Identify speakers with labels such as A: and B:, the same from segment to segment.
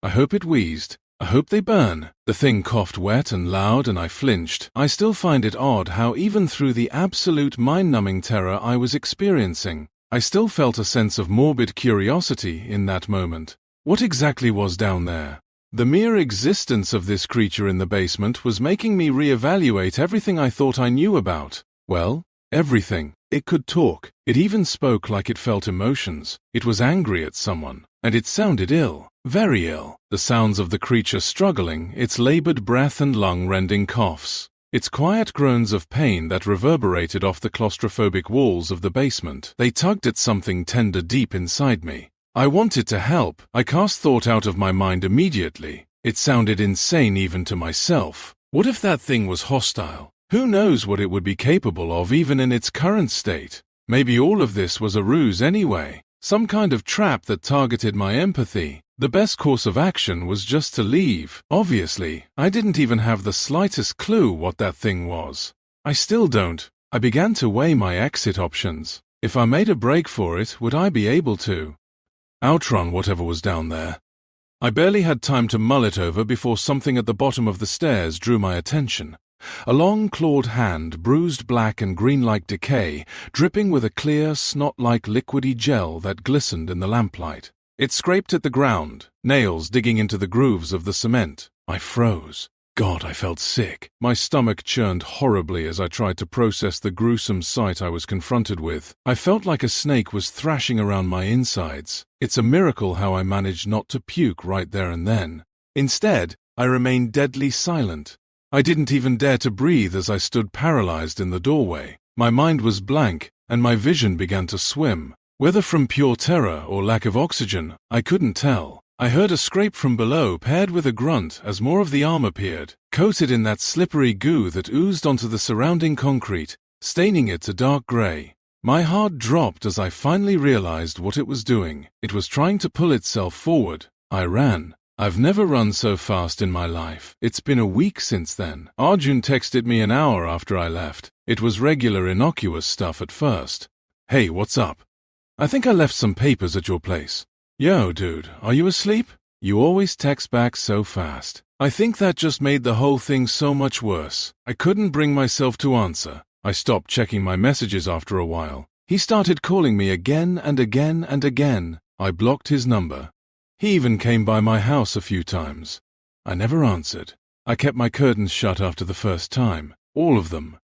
A: I hope it wheezed. I hope they burn. The thing coughed wet and loud and I flinched. I still find it odd how even through the absolute mind-numbing terror I was experiencing, I still felt a sense of morbid curiosity in that moment. What exactly was down there? The mere existence of this creature in the basement was making me reevaluate everything I thought I knew about. Well, everything. It could talk. It even spoke like it felt emotions. It was angry at someone. And it sounded ill. Very ill. The sounds of the creature struggling, its labored breath and lung-rending coughs. Its quiet groans of pain that reverberated off the claustrophobic walls of the basement. They tugged at something tender deep inside me. I wanted to help. I cast thought out of my mind immediately. It sounded insane even to myself. What if that thing was hostile? Who knows what it would be capable of even in its current state? Maybe all of this was a ruse anyway. Some kind of trap that targeted my empathy. The best course of action was just to leave. Obviously, I didn't even have the slightest clue what that thing was. I still don't. I began to weigh my exit options. If I made a break for it, would I be able to outrun whatever was down there? I barely had time to mull it over before something at the bottom of the stairs drew my attention. A long clawed hand, bruised black and green like decay, dripping with a clear, snot-like liquidy gel that glistened in the lamplight. It scraped at the ground, nails digging into the grooves of the cement. I froze. God, I felt sick. My stomach churned horribly as I tried to process the gruesome sight I was confronted with. I felt like a snake was thrashing around my insides. It's a miracle how I managed not to puke right there and then. Instead, I remained deadly silent. I didn't even dare to breathe as I stood paralyzed in the doorway. My mind was blank, and my vision began to swim. Whether from pure terror or lack of oxygen, I couldn't tell. I heard a scrape from below paired with a grunt as more of the arm appeared, coated in that slippery goo that oozed onto the surrounding concrete, staining it to dark gray. My heart dropped as I finally realized what it was doing. It was trying to pull itself forward. I ran. I've never run so fast in my life. It's been a week since then. Arjun texted me an hour after I left. It was regular innocuous stuff at first. Hey, what's up? I think I left some papers at your place. Yo, dude, are you asleep? You always text back so fast. I think that just made the whole thing so much worse. I couldn't bring myself to answer. I stopped checking my messages after a while. He started calling me again and again and again. I blocked his number. He even came by my house a few times. I never answered. I kept my curtains shut after the first time. All of them.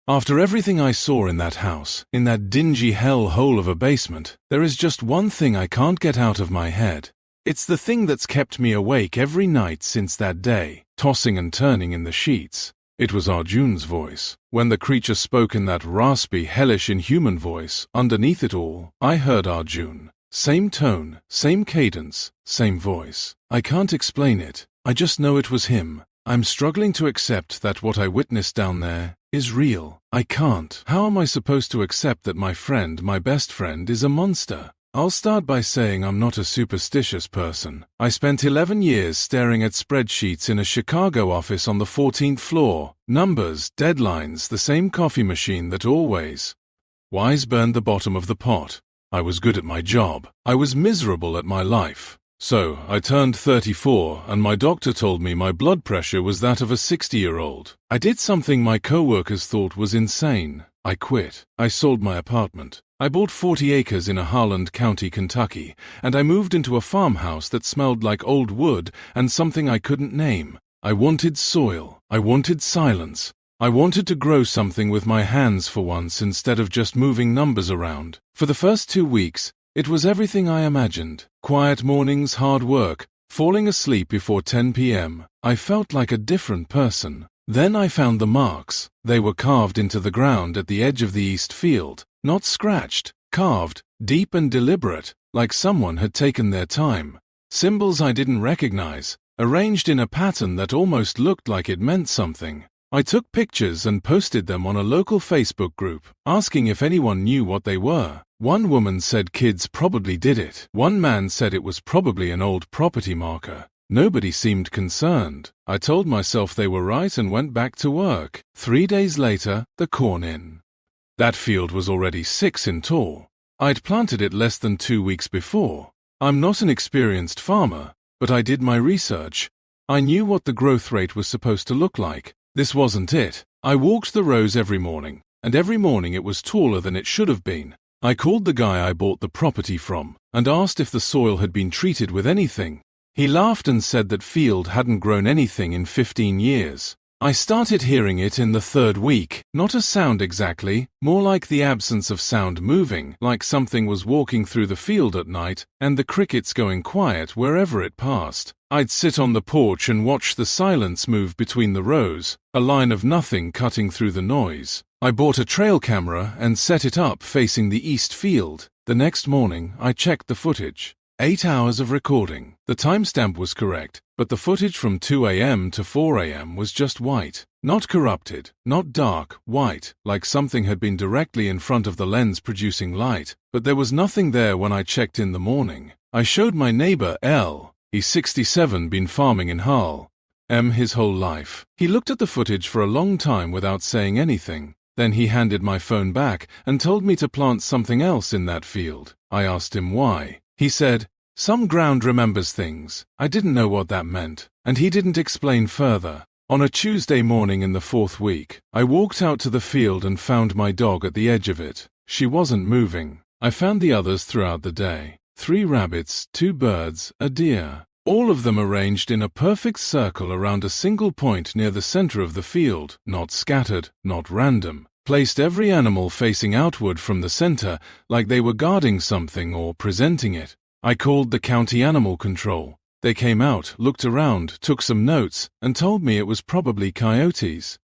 A: After everything I saw in that house, in that dingy hell hole of a basement, there is just one thing I can't get out of my head. It's the thing that's kept me awake every night since that day, tossing and turning in the sheets. It was Arjun's voice. When the creature spoke in that raspy, hellish, inhuman voice, underneath it all, I heard Arjun. Same tone, same cadence, same voice. I can't explain it. I just know it was him. I'm struggling to accept that what I witnessed down there is real. I can't. How am I supposed to accept that my friend, my best friend, is a monster? I'll start by saying I'm not a superstitious person. I spent 11 years staring at spreadsheets in a Chicago office on the 14th floor. Numbers, deadlines, the same coffee machine that always wise burned the bottom of the pot. I was good at my job. I was miserable at my life. So, I turned 34 and my doctor told me my blood pressure was that of a 60-year-old. I did something my co-workers thought was insane. I quit. I sold my apartment. I bought 40 acres in a Harlan County, Kentucky, and I moved into a farmhouse that smelled like old wood and something I couldn't name. I wanted soil. I wanted silence. I wanted to grow something with my hands for once instead of just moving numbers around. For the first 2 weeks, it was everything I imagined. Quiet mornings, hard work, falling asleep before 10 p.m. I felt like a different person. Then I found the marks. They were carved into the ground at the edge of the east field. Not scratched, carved, deep and deliberate, like someone had taken their time. Symbols I didn't recognize, arranged in a pattern that almost looked like it meant something. I took pictures and posted them on a local Facebook group, asking if anyone knew what they were. One woman said kids probably did it. One man said it was probably an old property marker. Nobody seemed concerned. I told myself they were right and went back to work. 3 days later, the corn in. That field was already 6 in tall. I'd planted it less than 2 weeks before. I'm not an experienced farmer, but I did my research. I knew what the growth rate was supposed to look like. This wasn't it. I walked the rows every morning, and every morning it was taller than it should have been. I called the guy I bought the property from and asked if the soil had been treated with anything. He laughed and said that field hadn't grown anything in 15 years. I started hearing it in the third week, not a sound exactly, more like the absence of sound moving, like something was walking through the field at night and the crickets going quiet wherever it passed. I'd sit on the porch and watch the silence move between the rows, a line of nothing cutting through the noise. I bought a trail camera and set it up facing the east field. The next morning, I checked the footage. 8 hours of recording. The timestamp was correct, but the footage from 2 a.m. to 4 a.m. was just white. Not corrupted, not dark, white, like something had been directly in front of the lens producing light, but there was nothing there when I checked in the morning. I showed my neighbor L. He's 67, been farming in Hull, his whole life. He looked at the footage for a long time without saying anything. Then he handed my phone back and told me to plant something else in that field. I asked him why. He said, "Some ground remembers things." I didn't know what that meant, and he didn't explain further. On a Tuesday morning in the 4th week, I walked out to the field and found my dog at the edge of it. She wasn't moving. I found the others throughout the day. 3 rabbits, 2 birds, a deer. All of them arranged in a perfect circle around a single point near the center of the field, not scattered, not random. Placed every animal facing outward from the center, like they were guarding something or presenting it. I called the county animal control. They came out, looked around, took some notes, and told me it was probably coyotes.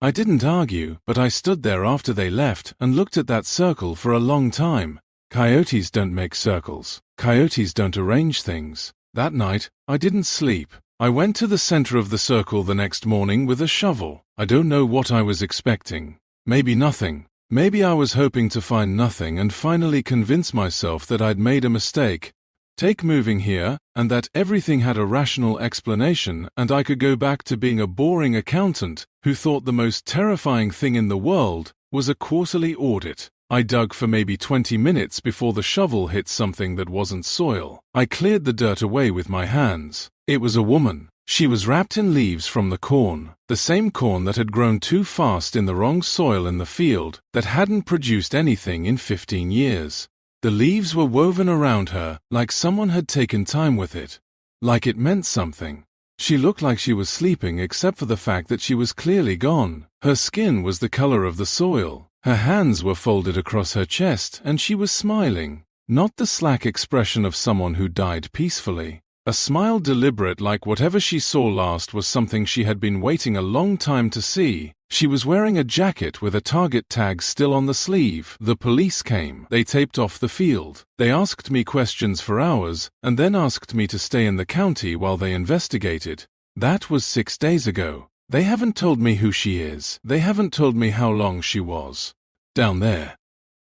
A: I didn't argue, but I stood there after they left and looked at that circle for a long time. Coyotes don't make circles. Coyotes don't arrange things. That night, I didn't sleep. I went to the center of the circle the next morning with a shovel. I don't know what I was expecting. Maybe nothing. Maybe I was hoping to find nothing and finally convince myself that I'd made a mistake. Take moving here, and that everything had a rational explanation and I could go back to being a boring accountant who thought the most terrifying thing in the world was a quarterly audit. I dug for maybe 20 minutes before the shovel hit something that wasn't soil. I cleared the dirt away with my hands. It was a woman. She was wrapped in leaves from the corn, the same corn that had grown too fast in the wrong soil in the field, that hadn't produced anything in 15 years. The leaves were woven around her like someone had taken time with it, like it meant something. She looked like she was sleeping except for the fact that she was clearly gone. Her skin was the color of the soil. Her hands were folded across her chest and she was smiling, not the slack expression of someone who died peacefully. A smile deliberate, like whatever she saw last was something she had been waiting a long time to see. She was wearing a jacket with a target tag still on the sleeve. The police came. They taped off the field. They asked me questions for hours and then asked me to stay in the county while they investigated. That was 6 days ago. They haven't told me who she is. They haven't told me how long she was down there.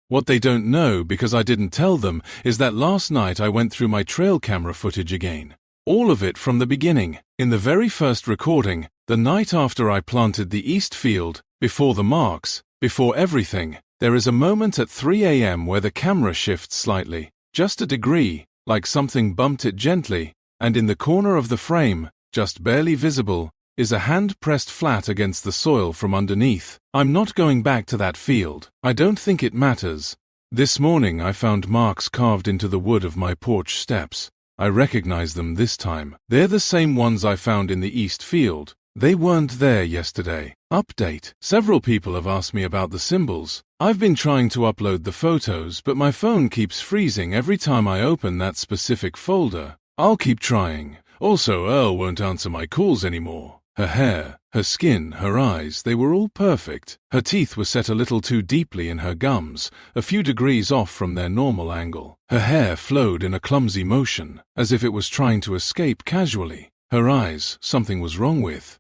A: What they don't know, because I didn't tell them, is that last night I went through my trail camera footage again. All of it from the beginning. In the very first recording, the night after I planted the east field, before the marks, before everything, there is a moment at 3 a.m. where the camera shifts slightly, just a degree, like something bumped it gently, and in the corner of the frame, just barely visible, is a hand pressed flat against the soil from underneath. I'm not going back to that field. I don't think it matters. This morning I found marks carved into the wood of my porch steps. I recognize them this time. They're the same ones I found in the east field. They weren't there yesterday. Update. Several people have asked me about the symbols. I've been trying to upload the photos, but my phone keeps freezing every time I open that specific folder. I'll keep trying. Also, Earl won't answer my calls anymore. Her hair, her skin, her eyes, they were all perfect. Her teeth were set a little too deeply in her gums, a few degrees off from their normal angle. Her hair flowed in a clumsy motion, as if it was trying to escape casually. Her eyes, something was wrong with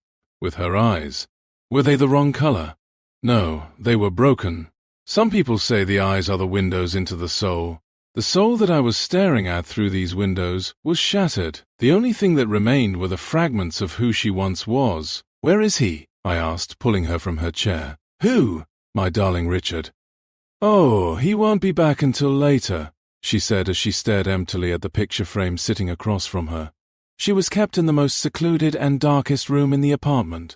A: her eyes. Were they the wrong color? No, they were broken. Some people say the eyes are the windows into the soul. The soul that I was staring at through these windows was shattered. The only thing that remained were the fragments of who she once was. Where is he? I asked, pulling her from her chair. Who? My darling Richard. Oh, he won't be back until later, she said as she stared emptily at the picture frame sitting across from her. She was kept in the most secluded and darkest room in the apartment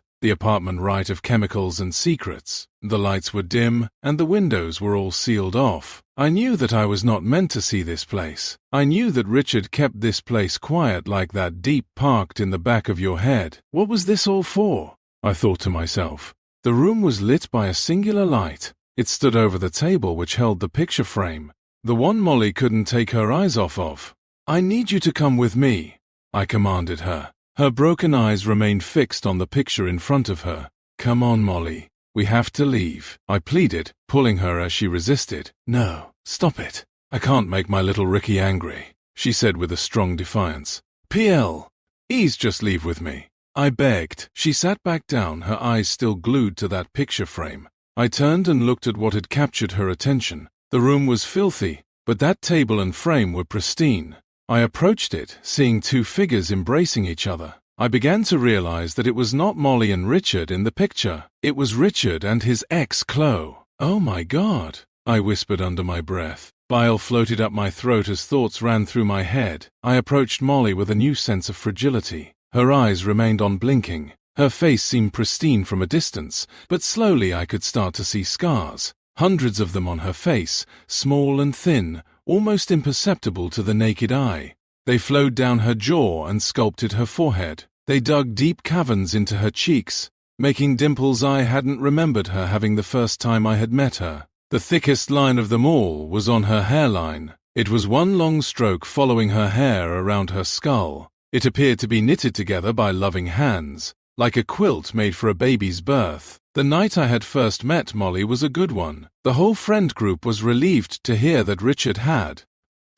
A: right of chemicals and secrets. The lights were dim, and the windows were all sealed off. I knew that I was not meant to see this place. I knew that Richard kept this place quiet like that deep parked in the back of your head. What was this all for? I thought to myself. The room was lit by a singular light. It stood over the table which held the picture frame, the one Molly couldn't take her eyes off of. I need you to come with me, I commanded her. Her broken eyes remained fixed on the picture in front of her. Come on, Molly. We have to leave, I pleaded, pulling her as she resisted. No, stop it. I can't make my little Ricky angry, she said with a strong defiance. Please just leave with me, I begged. She sat back down, her eyes still glued to that picture frame. I turned and looked at what had captured her attention. The room was filthy, but that table and frame were pristine. I approached it, seeing two figures embracing each other. I began to realize that it was not Molly and Richard in the picture. It was Richard and his ex, Chloe. Oh my God, I whispered under my breath. Bile floated up my throat as thoughts ran through my head. I approached Molly with a new sense of fragility. Her eyes remained unblinking. Her face seemed pristine from a distance, but slowly I could start to see scars. Hundreds of them on her face, small and thin, almost imperceptible to the naked eye. They flowed down her jaw and sculpted her forehead. They dug deep caverns into her cheeks, making dimples I hadn't remembered her having the first time I had met her. The thickest line of them all was on her hairline. It was one long stroke following her hair around her skull. It appeared to be knitted together by loving hands, like a quilt made for a baby's birth. The night I had first met Molly was a good one. The whole friend group was relieved to hear that Richard had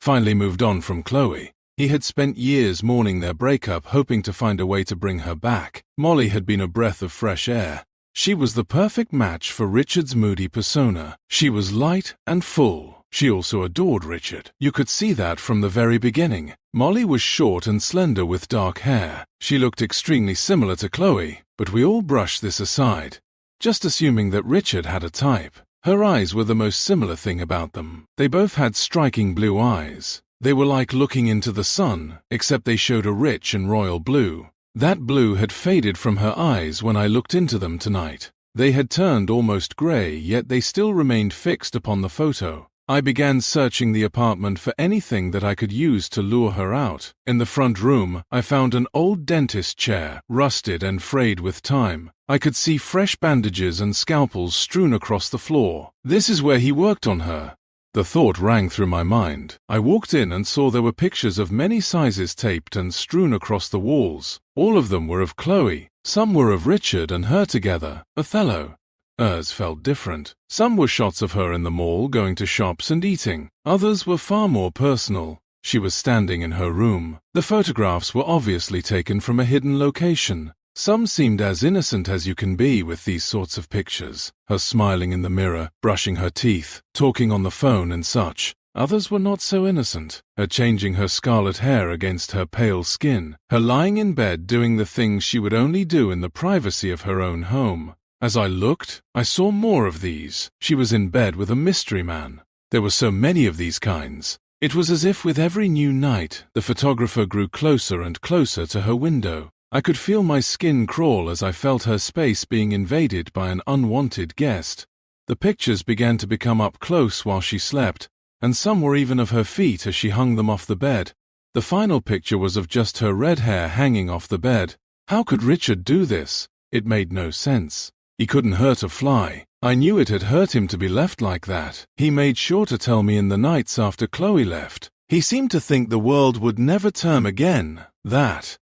A: finally moved on from Chloe. He had spent years mourning their breakup, hoping to find a way to bring her back. Molly had been a breath of fresh air. She was the perfect match for Richard's moody persona. She was light and full. She also adored Richard. You could see that from the very beginning. Molly was short and slender with dark hair. She looked extremely similar to Chloe, but we all brushed this aside, just assuming that Richard had a type. Her eyes were the most similar thing about them. They both had striking blue eyes. They were like looking into the sun, except they showed a rich and royal blue. That blue had faded from her eyes when I looked into them tonight. They had turned almost gray, yet they still remained fixed upon the photo. I began searching the apartment for anything that I could use to lure her out. In the front room, I found an old dentist chair, rusted and frayed with time. I could see fresh bandages and scalpels strewn across the floor. This is where he worked on her. The thought rang through my mind. I walked in and saw there were pictures of many sizes taped and strewn across the walls. All of them were of Chloe. Some were of Richard and her together, Othello. Hers felt different. Some were shots of her in the mall going to shops and eating. Others were far more personal. She was standing in her room. The photographs were obviously taken from a hidden location. Some seemed as innocent as you can be with these sorts of pictures. Her smiling in the mirror, brushing her teeth, talking on the phone and such. Others were not so innocent. Her changing her scarlet hair against her pale skin. Her lying in bed doing the things she would only do in the privacy of her own home. As I looked, I saw more of these. She was in bed with a mystery man. There were so many of these kinds. It was as if with every new night, the photographer grew closer and closer to her window. I could feel my skin crawl as I felt her space being invaded by an unwanted guest. The pictures began to become up close while she slept, and some were even of her feet as she hung them off the bed. The final picture was of just her red hair hanging off the bed. How could Richard do this? It made no sense. He couldn't hurt a fly. I knew it had hurt him to be left like that. He made sure to tell me in the nights after Chloe left. He seemed to think the world would never turn again. That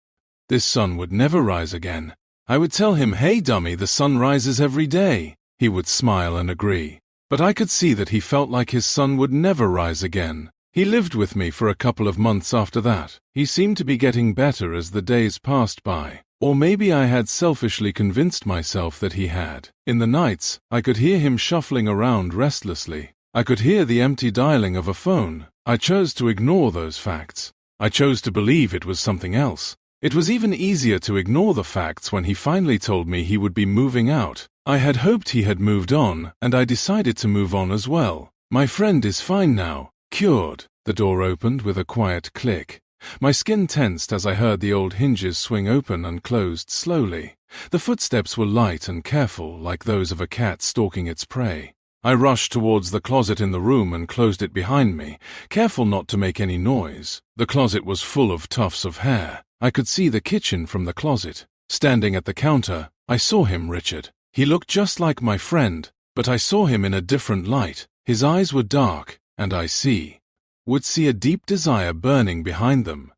A: this sun would never rise again. I would tell him, "Hey dummy, the sun rises every day." He would smile and agree. But I could see that he felt like his sun would never rise again. He lived with me for a couple of months after that. He seemed to be getting better as the days passed by. Or maybe I had selfishly convinced myself that he had. In the nights, I could hear him shuffling around restlessly. I could hear the empty dialing of a phone. I chose to ignore those facts. I chose to believe it was something else. It was even easier to ignore the facts when he finally told me he would be moving out. I had hoped he had moved on, and I decided to move on as well. My friend is fine now, cured. The door opened with a quiet click. My skin tensed as I heard the old hinges swing open and closed slowly. The footsteps were light and careful, like those of a cat stalking its prey. I rushed towards the closet in the room and closed it behind me, careful not to make any noise. The closet was full of tufts of hair. I could see the kitchen from the closet. Standing at the counter, I saw him, Richard. He looked just like my friend, but I saw him in a different light. His eyes were dark, and would see a deep desire burning behind them.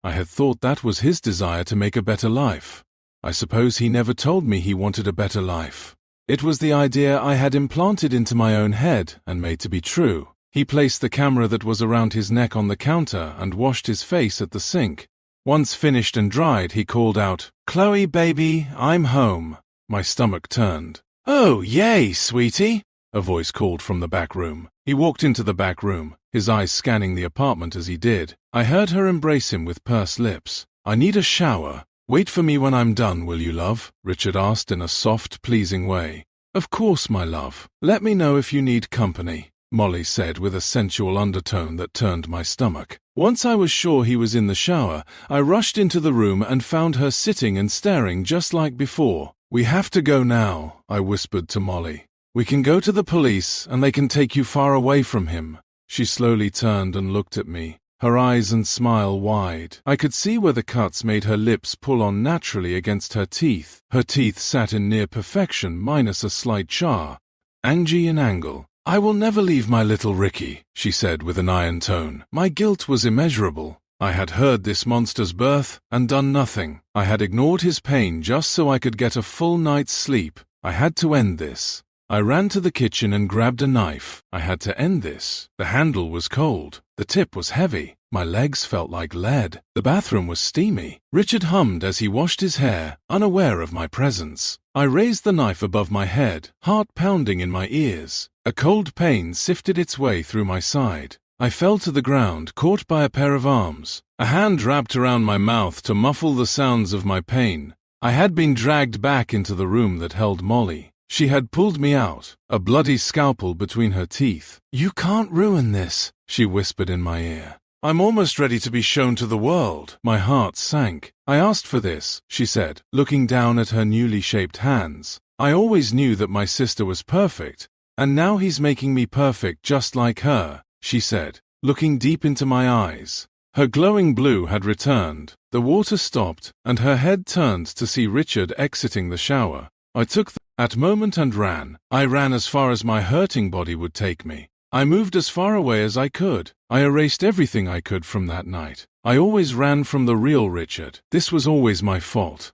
A: I had thought that was his desire to make a better life. I suppose he never told me he wanted a better life. It was the idea I had implanted into my own head and made to be true. He placed the camera that was around his neck on the counter and washed his face at the sink. Once finished and dried, he called out, "Chloe, baby, I'm home." My stomach turned. "Oh, yay, sweetie," a voice called from the back room. He walked into the back room, his eyes scanning the apartment as he did. I heard her embrace him with pursed lips. "I need a shower. Wait for me when I'm done, will you, love?" Richard asked in a soft, pleasing way. "Of course, my love. Let me know if you need company," Molly said with a sensual undertone that turned my stomach. Once I was sure he was in the shower, I rushed into the room and found her sitting and staring just like before. "We have to go now," I whispered to Molly. "We can go to the police and they can take you far away from him." She slowly turned and looked at me, her eyes and smile wide. I could see where the cuts made her lips pull on naturally against her teeth. Her teeth sat in near perfection minus a slight char. Angie and angle. "I will never leave my little Ricky," she said with an iron tone. My guilt was immeasurable. I had heard this monster's birth and done nothing. I had ignored his pain just so I could get a full night's sleep. I had to end this. I ran to the kitchen and grabbed a knife. I had to end this. The handle was cold. The tip was heavy. My legs felt like lead. The bathroom was steamy. Richard hummed as he washed his hair, unaware of my presence. I raised the knife above my head, heart pounding in my ears. A cold pain sifted its way through my side. I fell to the ground, caught by a pair of arms. A hand wrapped around my mouth to muffle the sounds of my pain. I had been dragged back into the room that held Molly. She had pulled me out, a bloody scalpel between her teeth. "You can't ruin this," she whispered in my ear. "I'm almost ready to be shown to the world." My heart sank. "I asked for this," she said, looking down at her newly shaped hands. "I always knew that my sister was perfect, and now he's making me perfect just like her," she said, looking deep into my eyes. Her glowing blue had returned. The water stopped, and her head turned to see Richard exiting the shower. I took that moment and ran. I ran as far as my hurting body would take me. I moved as far away as I could. I erased everything I could from that night. I always ran from the real Richard. This was always my fault.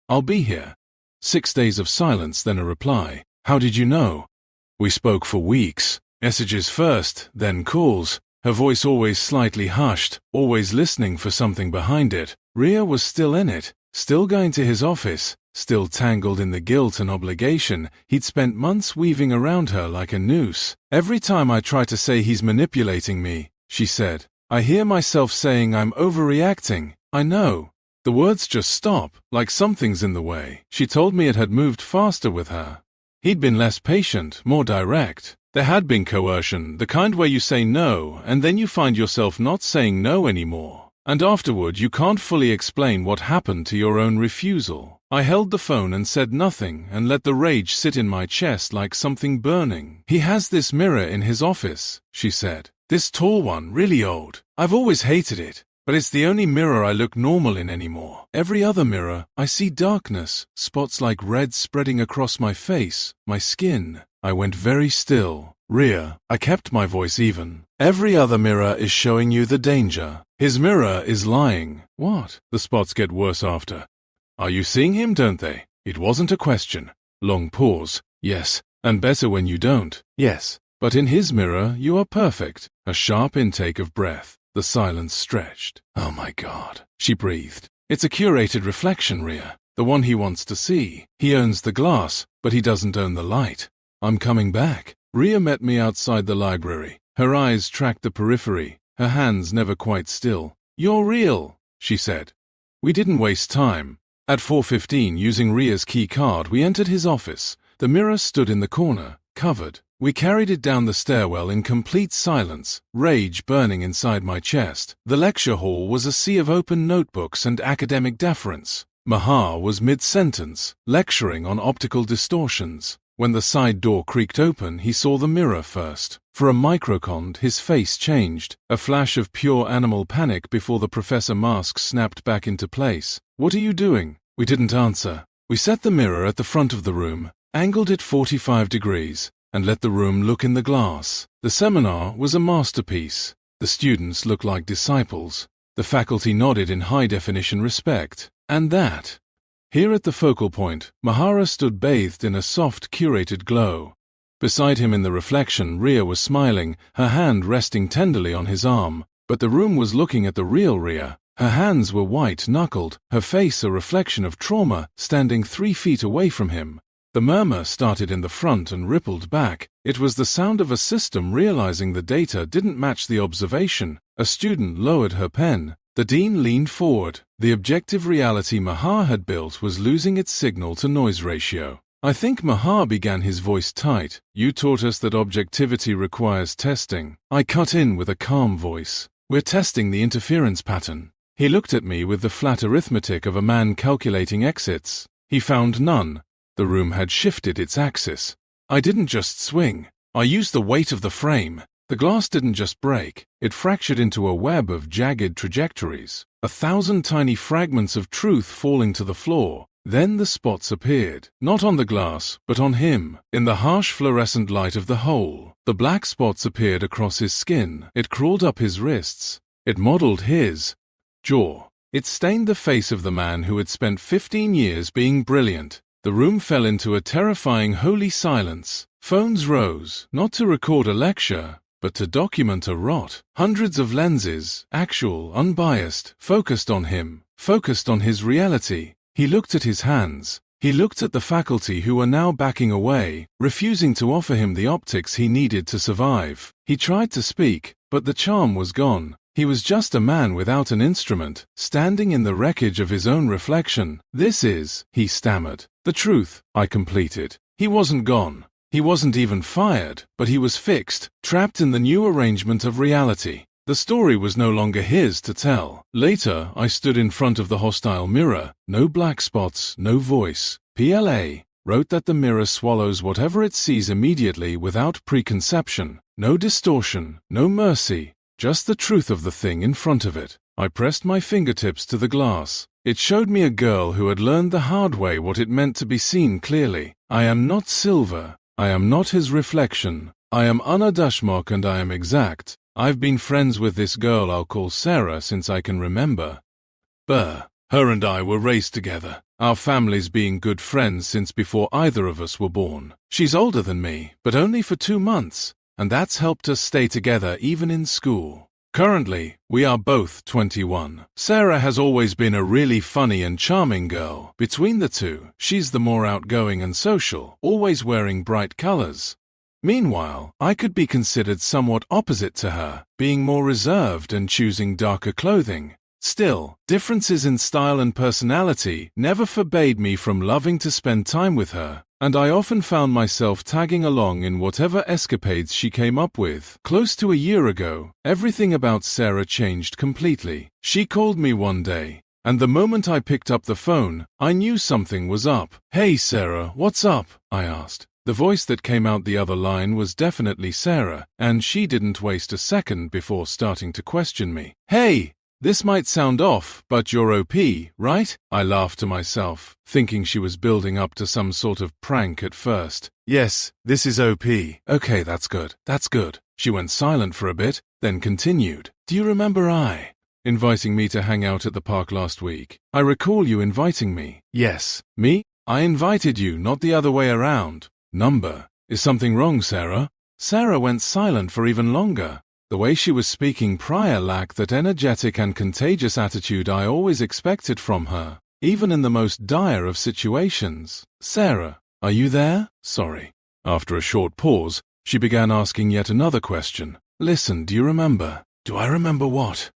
A: "I'll be here." 6 days of silence, then a reply. "How did you know?" "We spoke for weeks. Messages first, then calls." Her voice always slightly hushed, always listening for something behind it. Ria was still in it, still going to his office, still tangled in the guilt and obligation he'd spent months weaving around her like a noose. "Every time I try to say he's manipulating me," she said, "I hear myself saying I'm overreacting. I know. The words just stop, like something's in the way." She told me it had moved faster with her. He'd been less patient, more direct. There had been coercion, the kind where you say no, and then you find yourself not saying no anymore. And afterward you can't fully explain what happened to your own refusal. I held the phone and said nothing and let the rage sit in my chest like something burning. "He has this mirror in his office," she said. "This tall one, really old. I've always hated it, but it's the only mirror I look normal in anymore. Every other mirror, I see darkness, spots like red spreading across my face, my skin." I went very still. "Ria," I kept my voice even. "Every other mirror is showing you the danger. His mirror is lying." "What?" "The spots get worse after." "Are you seeing him, don't they?" It wasn't a question. Long pause. "Yes, and better when you don't." "Yes, but in his mirror you are perfect." A sharp intake of breath. The silence stretched. "Oh my God," she breathed. "It's a curated reflection, Ria. The one he wants to see. He owns the glass, but he doesn't own the light. I'm coming back." Ria met me outside the library. Her eyes tracked the periphery, her hands never quite still. "You're real," she said. We didn't waste time. At 4:15, using Ria's key card, we entered his office. The mirror stood in the corner, covered. We carried it down the stairwell in complete silence, rage burning inside my chest. The lecture hall was a sea of open notebooks and academic deference. Mahar was mid-sentence, lecturing on optical distortions. When the side door creaked open, he saw the mirror first. For a microcond, his face changed, a flash of pure animal panic before the professor mask snapped back into place. "What are you doing?" We didn't answer. We set the mirror at the front of the room, angled it 45 degrees, and let the room look in the glass. The seminar was a masterpiece. The students looked like disciples. The faculty nodded in high-definition respect. And that. Here at the focal point, Mahara stood bathed in a soft, curated glow. Beside him in the reflection, Rhea was smiling, her hand resting tenderly on his arm. But the room was looking at the real Rhea. Her hands were white-knuckled, her face a reflection of trauma, standing 3 feet away from him. The murmur started in the front and rippled back. It was the sound of a system realizing the data didn't match the observation. A student lowered her pen. The dean leaned forward. The objective reality Mahar had built was losing its signal-to-noise ratio. I think Mahar began, his voice tight. "You taught us that objectivity requires testing." I cut in with a calm voice. "We're testing the interference pattern." He looked at me with the flat arithmetic of a man calculating exits. He found none. The room had shifted its axis. I didn't just swing. I used the weight of the frame. The glass didn't just break. It fractured into a web of jagged trajectories. 1,000 tiny fragments of truth falling to the floor. Then the spots appeared. Not on the glass, but on him. In the harsh fluorescent light of the hole. The black spots appeared across his skin. It crawled up his wrists. It modeled his jaw. It stained the face of the man who had spent 15 years being brilliant. The room fell into a terrifying holy silence. Phones rose, not to record a lecture, but to document a rot. Hundreds of lenses, actual, unbiased, focused on him, focused on his reality. He looked at his hands. He looked at the faculty who were now backing away, refusing to offer him the optics he needed to survive. He tried to speak, but the charm was gone. He was just a man without an instrument, standing in the wreckage of his own reflection. "This is," he stammered. "The truth," I completed. He wasn't gone. He wasn't even fired, but he was fixed, trapped in the new arrangement of reality. The story was no longer his to tell. Later, I stood in front of the hostile mirror. No black spots, no voice. PLA wrote that the mirror swallows whatever it sees immediately without preconception. No distortion, no mercy. Just the truth of the thing in front of it. I pressed my fingertips to the glass. It showed me a girl who had learned the hard way what it meant to be seen clearly. I am not silver. I am not his reflection. I am Anna Dashmok and I am exact. I've been friends with this girl I'll call Sarah since I can remember. Her and I were raised together. Our families being good friends since before either of us were born. She's older than me, but only for 2 months. And that's helped us stay together even in school. Currently, we are both 21. Sarah has always been a really funny and charming girl. Between the two, she's the more outgoing and social, always wearing bright colors. Meanwhile, I could be considered somewhat opposite to her, being more reserved and choosing darker clothing. Still, differences in style and personality never forbade me from loving to spend time with her. And I often found myself tagging along in whatever escapades she came up with. Close to a year ago, everything about Sarah changed completely. She called me one day, and the moment I picked up the phone, I knew something was up. "Hey Sarah, what's up?" I asked. The voice that came out the other line was definitely Sarah, and she didn't waste a second before starting to question me. "Hey! This might sound off, but you're OP, right?" I laughed to myself, thinking she was building up to some sort of prank at first. "Yes, this is OP. Okay, that's good. That's good." She went silent for a bit, then continued. "Do you remember inviting me to hang out at the park last week? I recall you inviting me." "Yes. Me? I invited you, not the other way around." "Number. Is something wrong, Sarah?" Sarah went silent for even longer. The way she was speaking prior lacked that energetic and contagious attitude I always expected from her, even in the most dire of situations. "Sarah, are you there?" "Sorry." After a short pause, she began asking yet another question. "Listen, do you remember?" "Do I remember what?"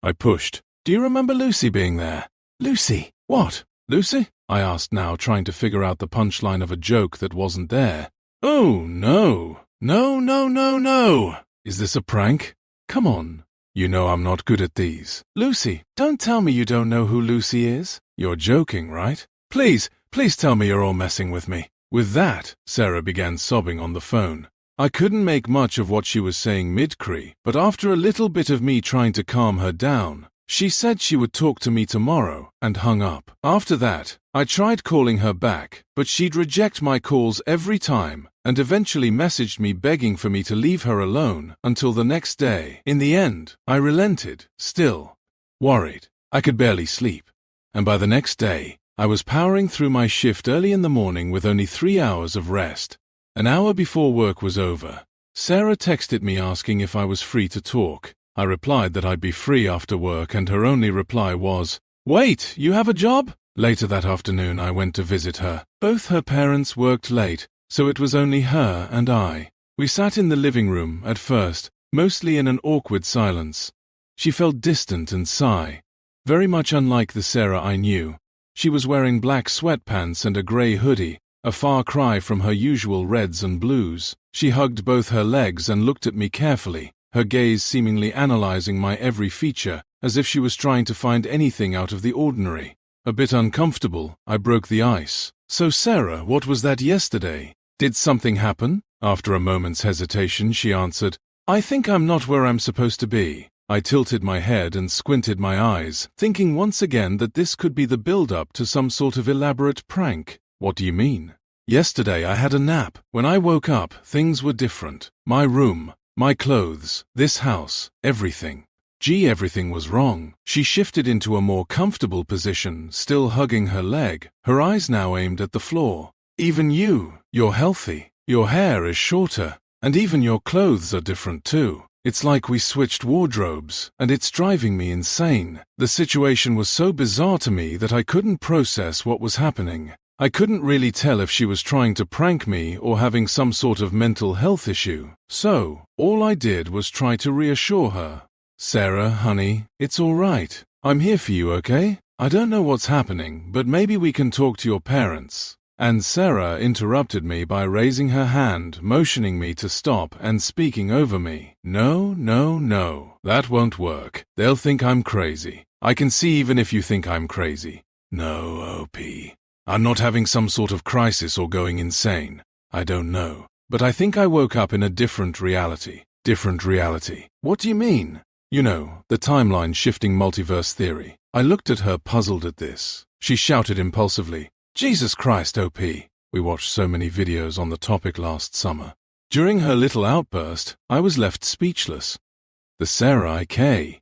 A: I pushed. "Do you remember Lucy being there?" "Lucy? What? Lucy?" I asked now, trying to figure out the punchline of a joke that wasn't there. "Oh, no. No, no, no, no! Is this a prank? Come on. You know I'm not good at these. Lucy, don't tell me you don't know who Lucy is. You're joking, right? Please tell me you're all messing with me. With that, Sarah began sobbing on the phone. I couldn't make much of what she was saying mid-cry, but after a little bit of me trying to calm her down, she said she would talk to me tomorrow and hung up. After that, I tried calling her back, but she'd reject my calls every time and eventually messaged me begging for me to leave her alone until the next day. In the end, I relented, still worried. I could barely sleep. And by the next day, I was powering through my shift early in the morning with only 3 hours of rest. An hour before work was over, Sarah texted me asking if I was free to talk. I replied that I'd be free after work, and her only reply was, "Wait, you have a job?" Later that afternoon, I went to visit her. Both her parents worked late, so it was only her and I. We sat in the living room at first, mostly in an awkward silence. She felt distant and sigh, very much unlike the Sarah I knew. She was wearing black sweatpants and a grey hoodie, a far cry from her usual reds and blues. She hugged both her legs and looked at me carefully, her gaze seemingly analyzing my every feature, as if she was trying to find anything out of the ordinary. A bit uncomfortable, I broke the ice. "So Sarah, what was that yesterday? Did something happen?" After a moment's hesitation, she answered, "I think I'm not where I'm supposed to be." I tilted my head and squinted my eyes, thinking once again that this could be the build-up to some sort of elaborate prank. "What do you mean?" "Yesterday I had a nap. When I woke up, things were different. My room, my clothes, this house, everything. Everything was wrong." She shifted into a more comfortable position, still hugging her leg, her eyes now aimed at the floor. "Even you're healthy. Your hair is shorter, and even your clothes are different too. It's like we switched wardrobes, and it's driving me insane." The situation was so bizarre to me that I couldn't process what was happening. I couldn't really tell if she was trying to prank me or having some sort of mental health issue. So, all I did was try to reassure her. "Sarah, honey, it's all right. I'm here for you, okay? I don't know what's happening, but maybe we can talk to your parents." And Sarah interrupted me by raising her hand, motioning me to stop and speaking over me. "No, no, no. That won't work. They'll think I'm crazy. I can see even if you think I'm crazy." "No, OP. I'm not having some sort of crisis or going insane. I don't know. But I think I woke up in a different reality." "Different reality? What do you mean?" "You know, the timeline shifting multiverse theory." I looked at her, puzzled at this. She shouted impulsively, "Jesus Christ, OP. We watched so many videos on the topic last summer." During her little outburst, I was left speechless. The Sarah I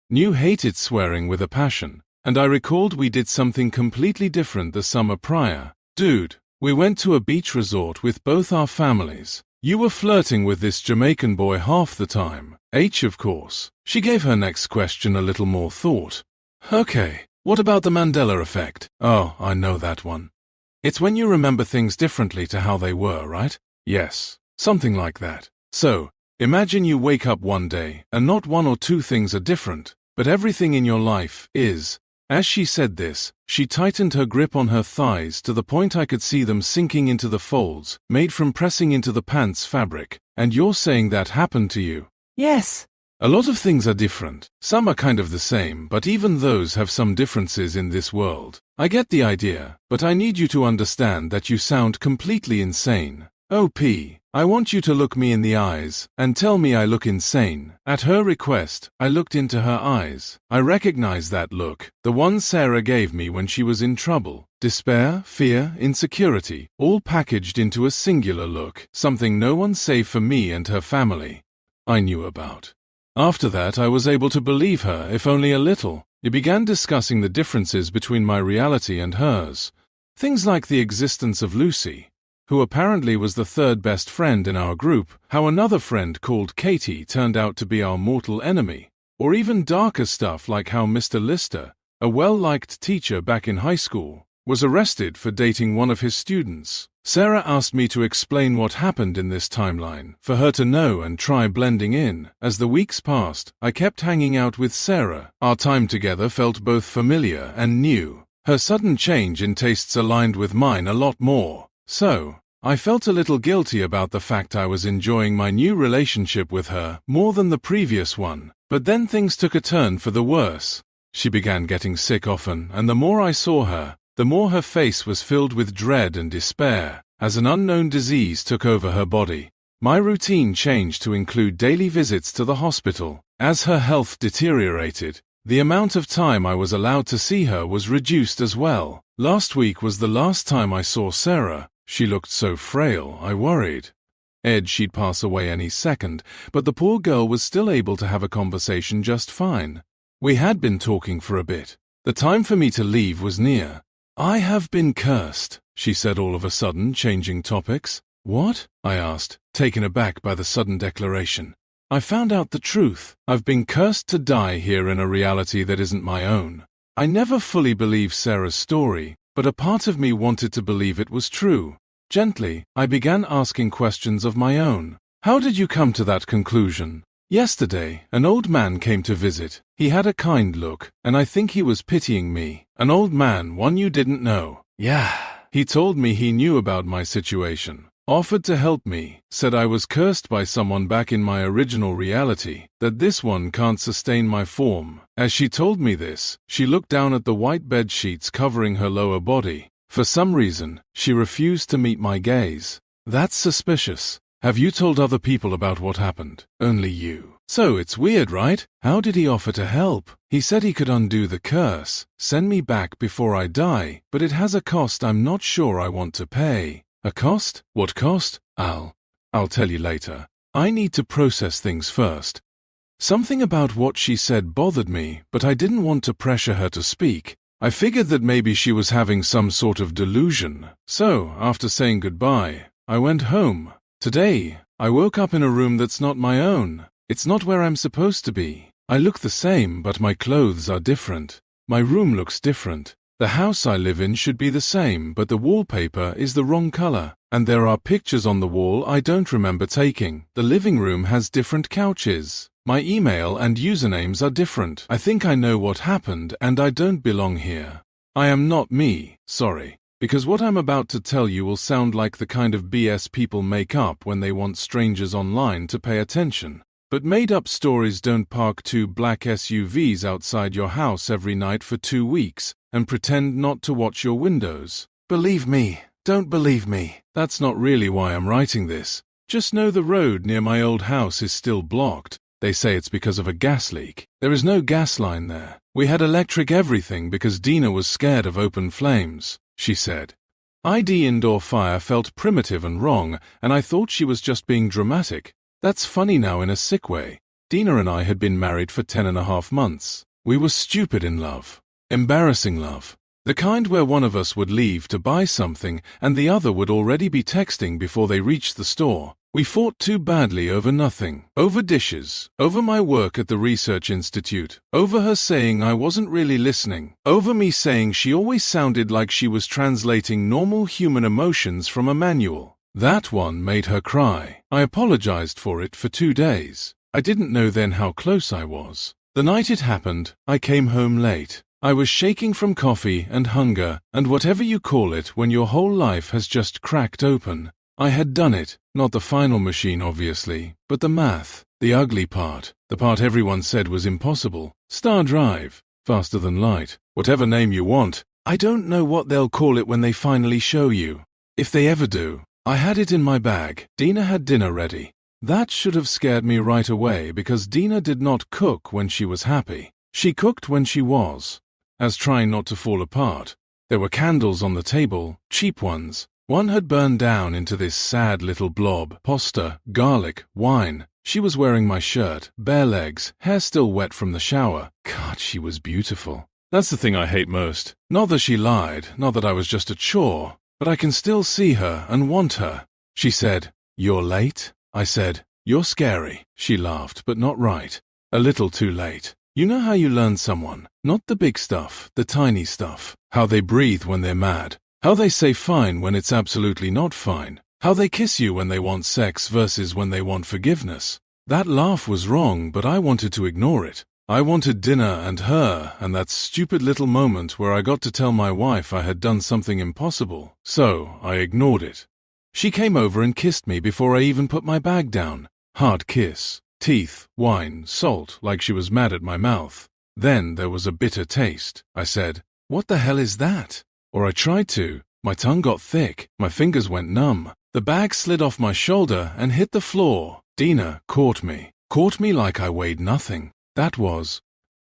A: knew hated swearing with a passion, and I recalled we did something completely different the summer prior. "Dude, we went to a beach resort with both our families. You were flirting with this Jamaican boy half the time. Of course." She gave her next question a little more thought. "Okay, what about the Mandela effect?" "Oh, I know that one. It's when you remember things differently to how they were, right?" "Yes, something like that. So, imagine you wake up one day and not one or two things are different, but everything in your life is." As she said this, she tightened her grip on her thighs to the point I could see them sinking into the folds, made from pressing into the pants fabric. "And you're saying that happened to you?" "Yes." "A lot of things are different. Some are kind of the same, but even those have some differences in this world. I get the idea, but I need you to understand that you sound completely insane. OP, I want you to look me in the eyes and tell me I look insane." At her request, I looked into her eyes. I recognized that look, the one Sarah gave me when she was in trouble. Despair, fear, insecurity, all packaged into a singular look, something no one save for me and her family I knew about. After that, I was able to believe her, if only a little. We began discussing the differences between my reality and hers. Things like the existence of Lucy, who apparently was the third best friend in our group, how another friend called Katie turned out to be our mortal enemy, or even darker stuff like how Mr. Lister, a well-liked teacher back in high school, was arrested for dating one of his students. Sarah asked me to explain what happened in this timeline, for her to know and try blending in. As the weeks passed, I kept hanging out with Sarah. Our time together felt both familiar and new. Her sudden change in tastes aligned with mine a lot more. So, I felt a little guilty about the fact I was enjoying my new relationship with her more than the previous one, but then things took a turn for the worse. She began getting sick often, and the more I saw her, the more her face was filled with dread and despair, as an unknown disease took over her body. My routine changed to include daily visits to the hospital. As her health deteriorated, the amount of time I was allowed to see her was reduced as well. Last week was the last time I saw Sarah. She looked so frail, I worried. She'd pass away any second, but the poor girl was still able to have a conversation just fine. We had been talking for a bit. The time for me to leave was near. I have been cursed, she said all of a sudden, changing topics. What? I asked, taken aback by the sudden declaration. I found out the truth. I've been cursed to die here in a reality that isn't my own. I never fully believed Sarah's story, but a part of me wanted to believe it was true. Gently, I began asking questions of my own. How did you come to that conclusion? Yesterday, an old man came to visit. He had a kind look, and I think he was pitying me. An old man, one you didn't know. Yeah. He told me he knew about my situation, offered to help me, said I was cursed by someone back in my original reality, that this one can't sustain my form. As she told me this, she looked down at the white bed sheets covering her lower body. For some reason, she refused to meet my gaze. That's suspicious. Have you told other people about what happened? Only you. So it's weird, right? How did he offer to help? He said he could undo the curse, send me back before I die, but it has a cost I'm not sure I want to pay. A cost? What cost? I'll tell you later. I need to process things first. Something about what she said bothered me, but I didn't want to pressure her to speak. I figured that maybe she was having some sort of delusion. So, after saying goodbye, I went home. Today, I woke up in a room that's not my own. It's not where I'm supposed to be. I look the same, but my clothes are different. My room looks different. The house I live in should be the same, but the wallpaper is the wrong color. And there are pictures on the wall I don't remember taking. The living room has different couches. My email and usernames are different. I think I know what happened, and I don't belong here. I am not me, sorry. Because what I'm about to tell you will sound like the kind of BS people make up when they want strangers online to pay attention. But made-up stories don't park two black SUVs outside your house every night for 2 weeks and pretend not to watch your windows. Believe me, don't believe me. That's not really why I'm writing this. Just know the road near my old house is still blocked. They say it's because of a gas leak. There is no gas line there. We had electric everything because Dina was scared of open flames, she said. ID indoor fire felt primitive and wrong, and I thought she was just being dramatic. That's funny now in a sick way. Dina and I had been married for 10.5 months. We were stupid in love. Embarrassing love. The kind where one of us would leave to buy something and the other would already be texting before they reached the store. We fought too badly over nothing. Over dishes. Over my work at the research institute. Over her saying I wasn't really listening. Over me saying she always sounded like she was translating normal human emotions from a manual. That one made her cry. I apologized for it for 2 days. I didn't know then how close I was. The night it happened, I came home late. I was shaking from coffee and hunger and whatever you call it when your whole life has just cracked open. I had done it, not the final machine obviously, but the math, the ugly part, the part everyone said was impossible. Star drive, faster than light, whatever name you want. I don't know what they'll call it when they finally show you. If they ever do. I had it in my bag. Dina had dinner ready. That should have scared me right away because Dina did not cook when she was happy. She cooked when she was. As trying not to fall apart. There were candles on the table, cheap ones. One had burned down into this sad little blob. Pasta, garlic, wine. She was wearing my shirt, bare legs, hair still wet from the shower. God, she was beautiful. That's the thing I hate most. Not that she lied, not that I was just a chore, but I can still see her and want her. She said, "You're late?" I said, "You're scary." She laughed, but not right. A little too late. You know how you learn someone, not the big stuff, the tiny stuff. How they breathe when they're mad. How they say fine when it's absolutely not fine. How they kiss you when they want sex versus when they want forgiveness. That laugh was wrong, but I wanted to ignore it. I wanted dinner and her and that stupid little moment where I got to tell my wife I had done something impossible. So I ignored it. She came over and kissed me before I even put my bag down. Hard kiss. Teeth, wine, salt, like she was mad at my mouth. Then there was a bitter taste. I said, "What the hell is that?" Or I tried to. My tongue got thick. My fingers went numb. The bag slid off my shoulder and hit the floor. Dina caught me. Caught me like I weighed nothing. That was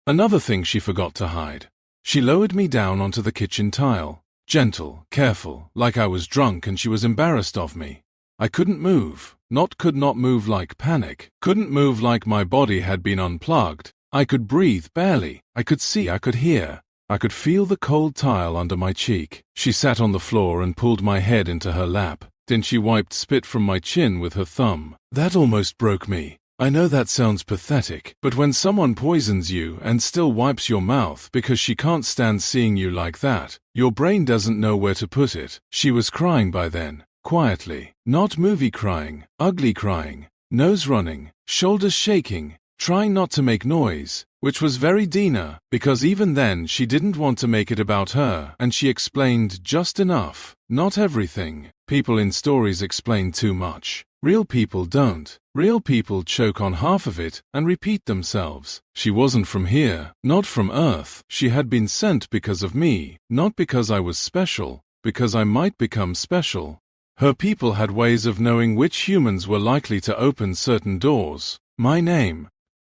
A: another thing she forgot to hide. She lowered me down onto the kitchen tile. Gentle, careful, like I was drunk and she was embarrassed of me. I couldn't move. Could not move like panic. Couldn't move like my body had been unplugged. I could breathe barely. I could see, I could hear. I could feel the cold tile under my cheek. She sat on the floor and pulled my head into her lap. Then she wiped spit from my chin with her thumb. That almost broke me. I know that sounds pathetic, but when someone poisons you and still wipes your mouth because she can't stand seeing you like that, your brain doesn't know where to put it. She was crying by then. Quietly. Not movie crying, ugly crying, nose running, shoulders shaking, trying not to make noise, which was very Dina, because even then she didn't want to make it about her, and she explained just enough. Not everything. People in stories explain too much. Real people don't. Real people choke on half of it and repeat themselves. She wasn't from here, not from Earth. She had been sent because of me, not because I was special, because I might become special. Her people had ways of knowing which humans were likely to open certain doors. My name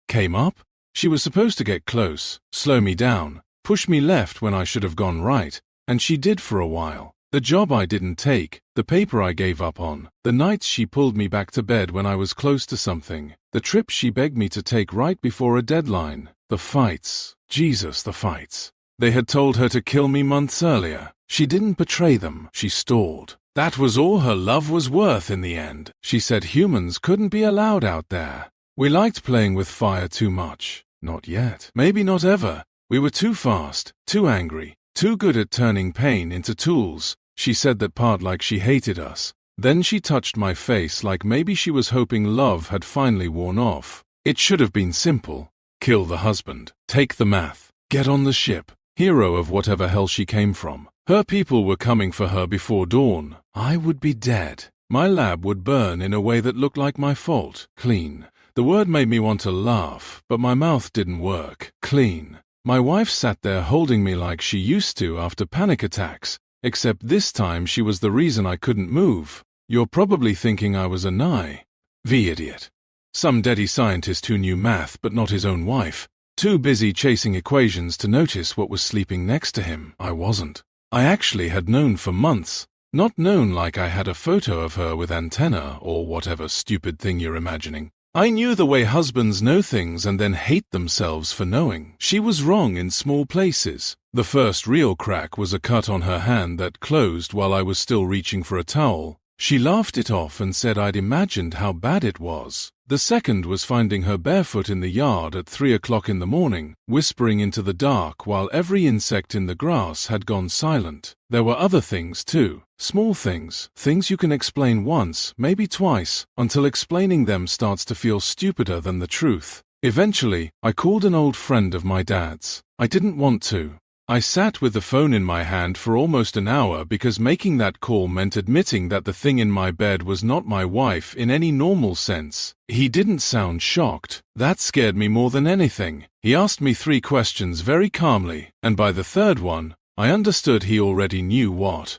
A: came up. She was supposed to get close, slow me down, push me left when I should have gone right, and she did for a while. The job I didn't take, the paper I gave up on, the nights she pulled me back to bed when I was close to something, the trip she begged me to take right before a deadline, the fights. Jesus, the fights. They had told her to kill me months earlier. She didn't betray them. She stalled. That was all her love was worth in the end. She said humans couldn't be allowed out there. We liked playing with fire too much. Not yet. Maybe not ever. We were too fast, too angry, too good at turning pain into tools. She said that part like she hated us. Then she touched my face like maybe she was hoping love had finally worn off. It should have been simple. Kill the husband. Take the math. Get on the ship. Hero of whatever hell she came from. Her people were coming for her before dawn. I would be dead. My lab would burn in a way that looked like my fault. Clean. The word made me want to laugh, but my mouth didn't work. Clean. My wife sat there holding me like she used to after panic attacks, except this time she was the reason I couldn't move. You're probably thinking I was a naive idiot. Some daddy scientist who knew math but not his own wife. Too busy chasing equations to notice what was sleeping next to him. I wasn't. I actually had known for months. Not known like I had a photo of her with antenna or whatever stupid thing you're imagining. I knew the way husbands know things and then hate themselves for knowing. She was wrong in small places. The first real crack was a cut on her hand that closed while I was still reaching for a towel. She laughed it off and said I'd imagined how bad it was. The second was finding her barefoot in the yard at 3 o'clock in the morning, whispering into the dark while every insect in the grass had gone silent. There were other things too. Small things. Things you can explain once, maybe twice, until explaining them starts to feel stupider than the truth. Eventually, I called an old friend of my dad's. I didn't want to. I sat with the phone in my hand for almost an hour because making that call meant admitting that the thing in my bed was not my wife in any normal sense. He didn't sound shocked. That scared me more than anything. He asked me 3 questions very calmly, and by the third one, I understood he already knew what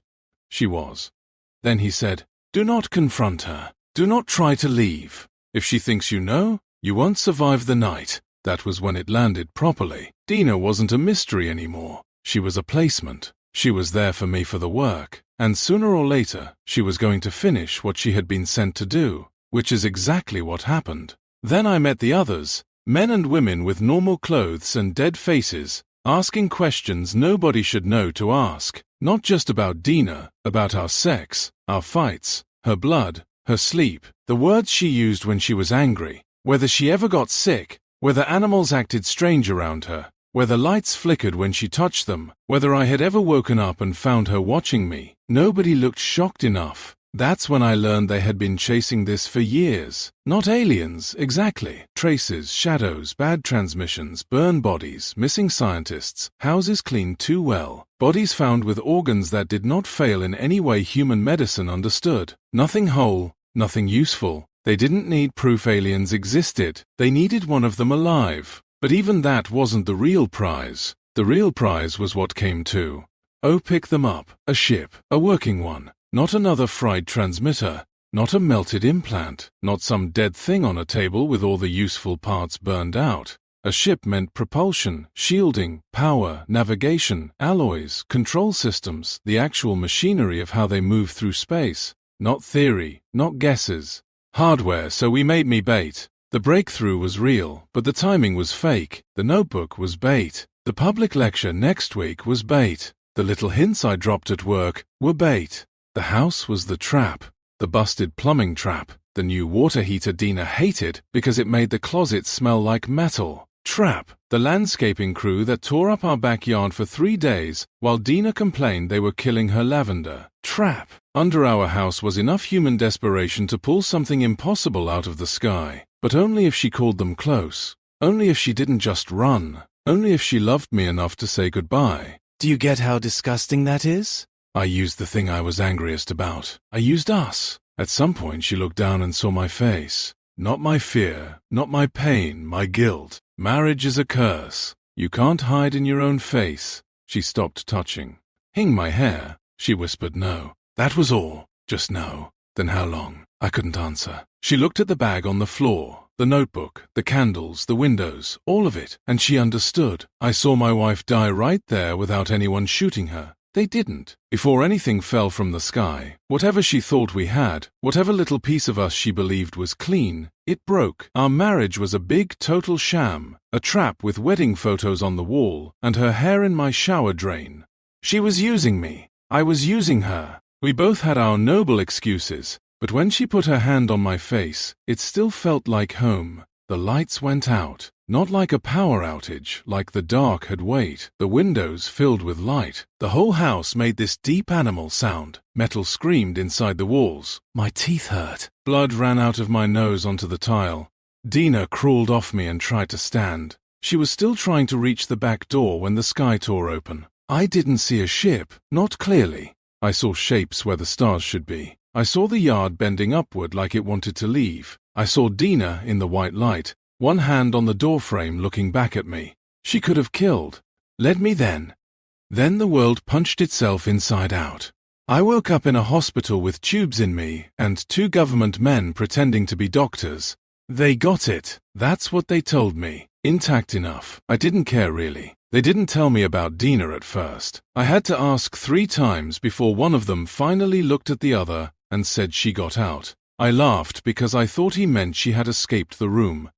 A: she was. Then he said, "Do not confront her. Do not try to leave. If she thinks you know, you won't survive the night." That was when it landed properly. Dina wasn't a mystery anymore. She was a placement. She was there for me for the work, and sooner or later, she was going to finish what she had been sent to do, which is exactly what happened. Then I met the others, men and women with normal clothes and dead faces, asking questions nobody should know to ask, not just about Dina, about our sex, our fights, her blood, her sleep, the words she used when she was angry, whether she ever got sick, whether animals acted strange around her, whether lights flickered when she touched them, whether I had ever woken up and found her watching me. Nobody looked shocked enough. That's when I learned they had been chasing this for years. Not aliens, exactly. Traces, shadows, bad transmissions, burned bodies, missing scientists, houses cleaned too well, bodies found with organs that did not fail in any way human medicine understood. Nothing whole, nothing useful. They didn't need proof aliens existed. They needed one of them alive. But even that wasn't the real prize. The real prize was what came too. Oh, pick them up. A ship. A working one. Not another fried transmitter. Not a melted implant. Not some dead thing on a table with all the useful parts burned out. A ship meant propulsion, shielding, power, navigation, alloys, control systems, the actual machinery of how they move through space. Not theory, not guesses. Hardware, so we made me bait. The breakthrough was real, but the timing was fake. The notebook was bait. The public lecture next week was bait. The little hints I dropped at work were bait. The house was the trap. The busted plumbing trap. The new water heater Dina hated because it made the closet smell like metal. Trap. The landscaping crew that tore up our backyard for 3 days while Dina complained they were killing her lavender. Trap. Under our house was enough human desperation to pull something impossible out of the sky, but only if she called them close. Only if she didn't just run. Only if she loved me enough to say goodbye.
B: Do you get how disgusting that is?
A: I used the thing I was angriest about. I used us. At some point she looked down and saw my face. Not my fear, not my pain, my guilt. Marriage is a curse. You can't hide in your own face. She stopped touching. Hing my hair. She whispered no. That was all. Just no. Then how long? I couldn't answer. She looked at the bag on the floor, the notebook, the candles, the windows, all of it, and she understood. I saw my wife die right there without anyone shooting her. They didn't. Before anything fell from the sky, whatever she thought we had, whatever little piece of us she believed was clean, it broke. Our marriage was a big total sham, a trap with wedding photos on the wall and her hair in my shower drain. She was using me. I was using her. We both had our noble excuses, but when she put her hand on my face, it still felt like home. The lights went out. Not like a power outage, like the dark had wait. The windows filled with light. The whole house made this deep animal sound. Metal screamed inside the walls. My teeth hurt. Blood ran out of my nose onto the tile. Dina crawled off me and tried to stand. She was still trying to reach the back door when the sky tore open. I didn't see a ship, not clearly. I saw shapes where the stars should be. I saw the yard bending upward like it wanted to leave. I saw Dina in the white light. One hand on the doorframe looking back at me. She could have killed. Led me then. Then the world punched itself inside out. I woke up in a hospital with tubes in me and 2 government men pretending to be doctors. They got it. That's what they told me. Intact enough. I didn't care really. They didn't tell me about Dina at first. I had to ask 3 times before one of them finally looked at the other and said she got out. I laughed because I thought he meant she had escaped the room.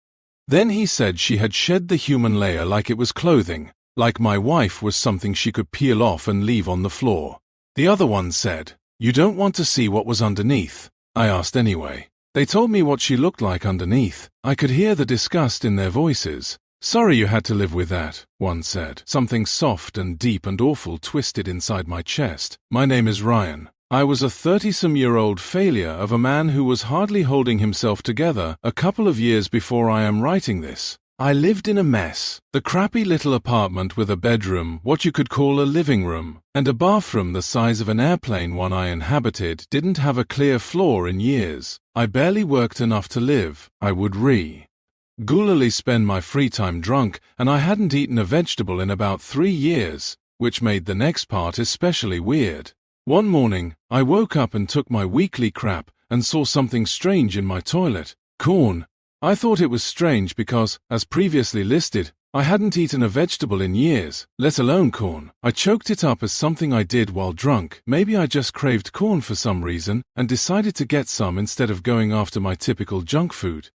A: Then he said she had shed the human layer like it was clothing, like my wife was something she could peel off and leave on the floor. The other one said, "You don't want to see what was underneath." I asked anyway. They told me what she looked like underneath. I could hear the disgust in their voices. "Sorry you had to live with that," one said. Something soft and deep and awful twisted inside my chest. My name is Ryan. I was a 30-some-year-old failure of a man who was hardly holding himself together a couple of years before I am writing this. I lived in a mess. The crappy little apartment with a bedroom, what you could call a living room, and a bathroom the size of an airplane one I inhabited didn't have a clear floor in years. I barely worked enough to live. I would regularly spend my free time drunk, and I hadn't eaten a vegetable in about 3 years, which made the next part especially weird. One morning, I woke up and took my weekly crap and saw something strange in my toilet. Corn. I thought it was strange because, as previously listed, I hadn't eaten a vegetable in years, let alone corn. I choked it up as something I did while drunk. Maybe I just craved corn for some reason and decided to get some instead of going after my typical junk food.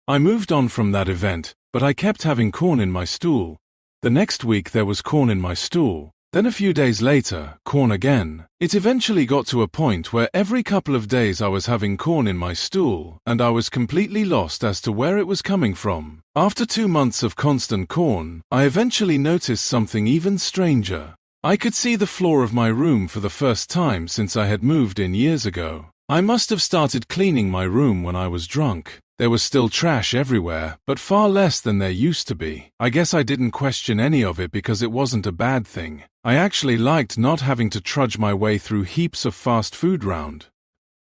A: I moved on from that event, but I kept having corn in my stool. The next week there was corn in my stool. Then a few days later, corn again. It eventually got to a point where every couple of days I was having corn in my stool, and I was completely lost as to where it was coming from. After 2 months of constant corn, I eventually noticed something even stranger. I could see the floor of my room for the first time since I had moved in years ago. I must have started cleaning my room when I was drunk. There was still trash everywhere, but far less than there used to be. I guess I didn't question any of it because it wasn't a bad thing. I actually liked not having to trudge my way through heaps of fast food round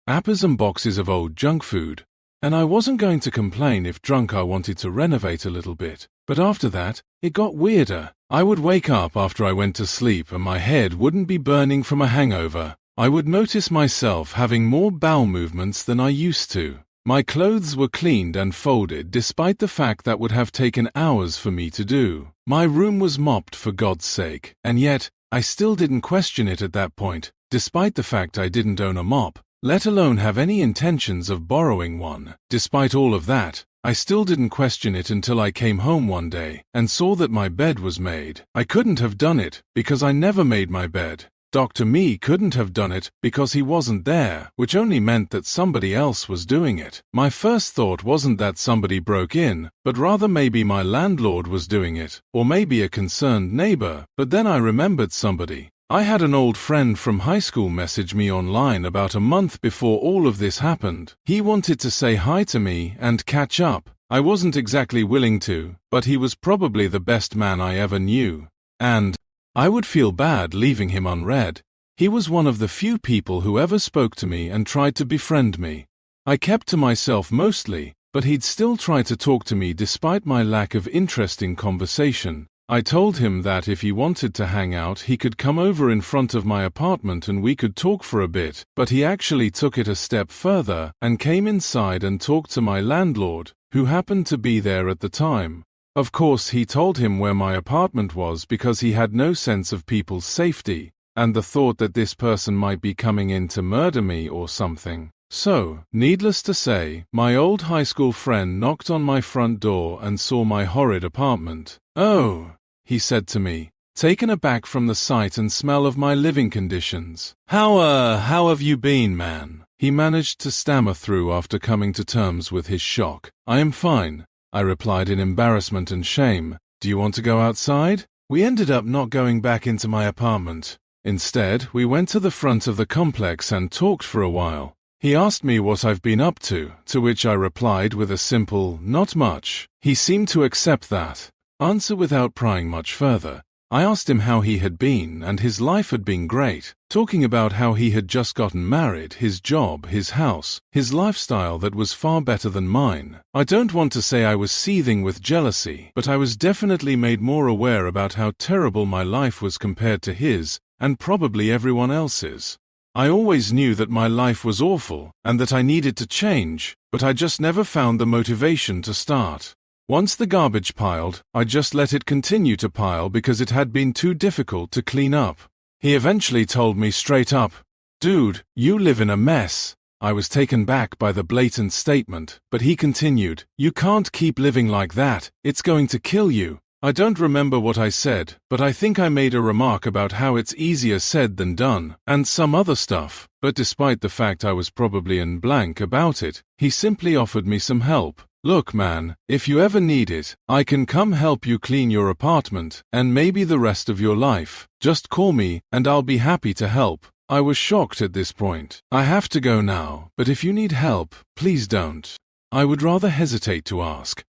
A: apples and boxes of old junk food. And I wasn't going to complain if drunk I wanted to renovate a little bit. But after that, it got weirder. I would wake up after I went to sleep and my head wouldn't be burning from a hangover. I would notice myself having more bowel movements than I used to. My clothes were cleaned and folded despite the fact that would have taken hours for me to do. My room was mopped for God's sake, and yet I still didn't question it at that point, despite the fact I didn't own a mop, let alone have any intentions of borrowing one. Despite all of that, I still didn't question it until I came home one day and saw that my bed was made. I couldn't have done it because I never made my bed. Dr. Me couldn't have done it because he wasn't there, which only meant that somebody else was doing it. My first thought wasn't that somebody broke in, but rather maybe my landlord was doing it, or maybe a concerned neighbor, but then I remembered somebody. I had an old friend from high school message me online about a month before all of this happened. He wanted to say hi to me and catch up. I wasn't exactly willing to, but he was probably the best man I ever knew. And I would feel bad leaving him unread. He was one of the few people who ever spoke to me and tried to befriend me. I kept to myself mostly, but he'd still try to talk to me despite my lack of interesting conversation. I told him that if he wanted to hang out he could come over in front of my apartment and we could talk for a bit, but he actually took it a step further and came inside and talked to my landlord, who happened to be there at the time. Of course, he told him where my apartment was because he had no sense of people's safety, and the thought that this person might be coming in to murder me or something. So, needless to say, my old high school friend knocked on my front door and saw my horrid apartment. "Oh," he said to me, taken aback from the sight and smell of my living conditions. How have you been, man?" he managed to stammer through after coming to terms with his shock. "I am fine," I replied in embarrassment and shame. "Do you want to go outside?" We ended up not going back into my apartment. Instead, we went to the front of the complex and talked for a while. He asked me what I've been up to which I replied with a simple, "Not much." He seemed to accept that answer without prying much further. I asked him how he had been, and his life had been great, talking about how he had just gotten married, his job, his house, his lifestyle that was far better than mine. I don't want to say I was seething with jealousy, but I was definitely made more aware about how terrible my life was compared to his, and probably everyone else's. I always knew that my life was awful, and that I needed to change, but I just never found the motivation to start. Once the garbage piled, I just let it continue to pile because it had been too difficult to clean up. He eventually told me straight up, "Dude, you live in a mess." I was taken back by the blatant statement, but he continued, "You can't keep living like that, it's going to kill you." I don't remember what I said, but I think I made a remark about how it's easier said than done, and some other stuff, but despite the fact I was probably in blank about it, he simply offered me some help. "Look, man, if you ever need it, I can come help you clean your apartment, and maybe the rest of your life. Just call me, and I'll be happy to help." I was shocked at this point. "I have to go now, but if you need help, please don't." I would rather hesitate to ask.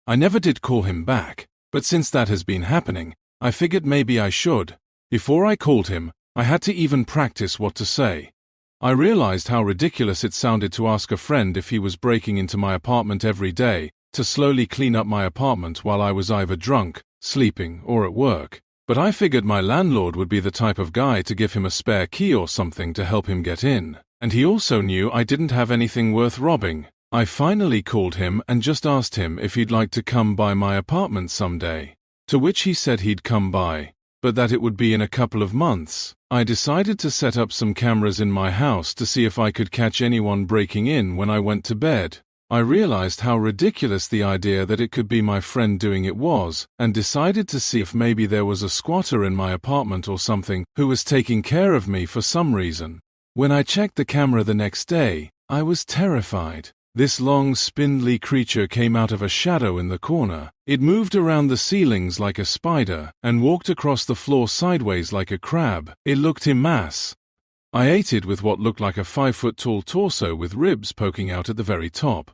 A: I never did call him back, but since that has been happening, I figured maybe I should. Before I called him, I had to even practice what to say. I realized how ridiculous it sounded to ask a friend if he was breaking into my apartment every day to slowly clean up my apartment while I was either drunk, sleeping, or at work. But I figured my landlord would be the type of guy to give him a spare key or something to help him get in. And he also knew I didn't have anything worth robbing. I finally called him and just asked him if he'd like to come by my apartment someday. To which he said he'd come by, but that it would be in a couple of months. I decided to set up some cameras in my house to see if I could catch anyone breaking in when I went to bed. I realized how ridiculous the idea that it could be my friend doing it was, and decided to see if maybe there was a squatter in my apartment or something who was taking care of me for some reason. When I checked the camera the next day, I was terrified. This long, spindly creature came out of a shadow in the corner. It moved around the ceilings like a spider and walked across the floor sideways like a crab. It looked immense. I ate it with what looked like a 5-foot-tall torso with ribs poking out at the very top.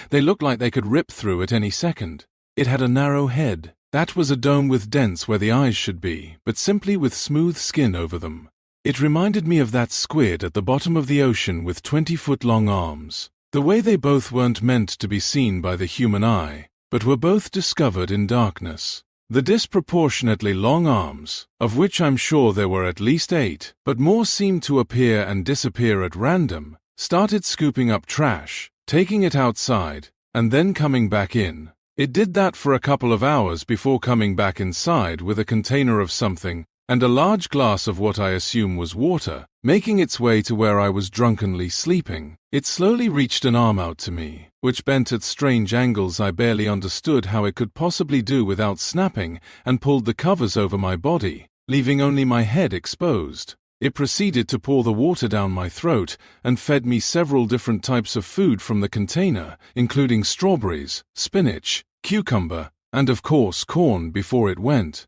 A: They looked like they could rip through at any second. It had a narrow head. That was a dome with dents where the eyes should be, but simply with smooth skin over them. It reminded me of that squid at the bottom of the ocean with 20-foot-long arms. The way they both weren't meant to be seen by the human eye, but were both discovered in darkness. The disproportionately long arms, of which I'm sure there were at least 8, but more seemed to appear and disappear at random, started scooping up trash, taking it outside, and then coming back in. It did that for a couple of hours before coming back inside with a container of something and a large glass of what I assume was water, making its way to where I was drunkenly sleeping. It slowly reached an arm out to me, which bent at strange angles I barely understood how it could possibly do without snapping, and pulled the covers over my body, leaving only my head exposed. It proceeded to pour the water down my throat and fed me several different types of food from the container, including strawberries, spinach, cucumber, and of course corn before it went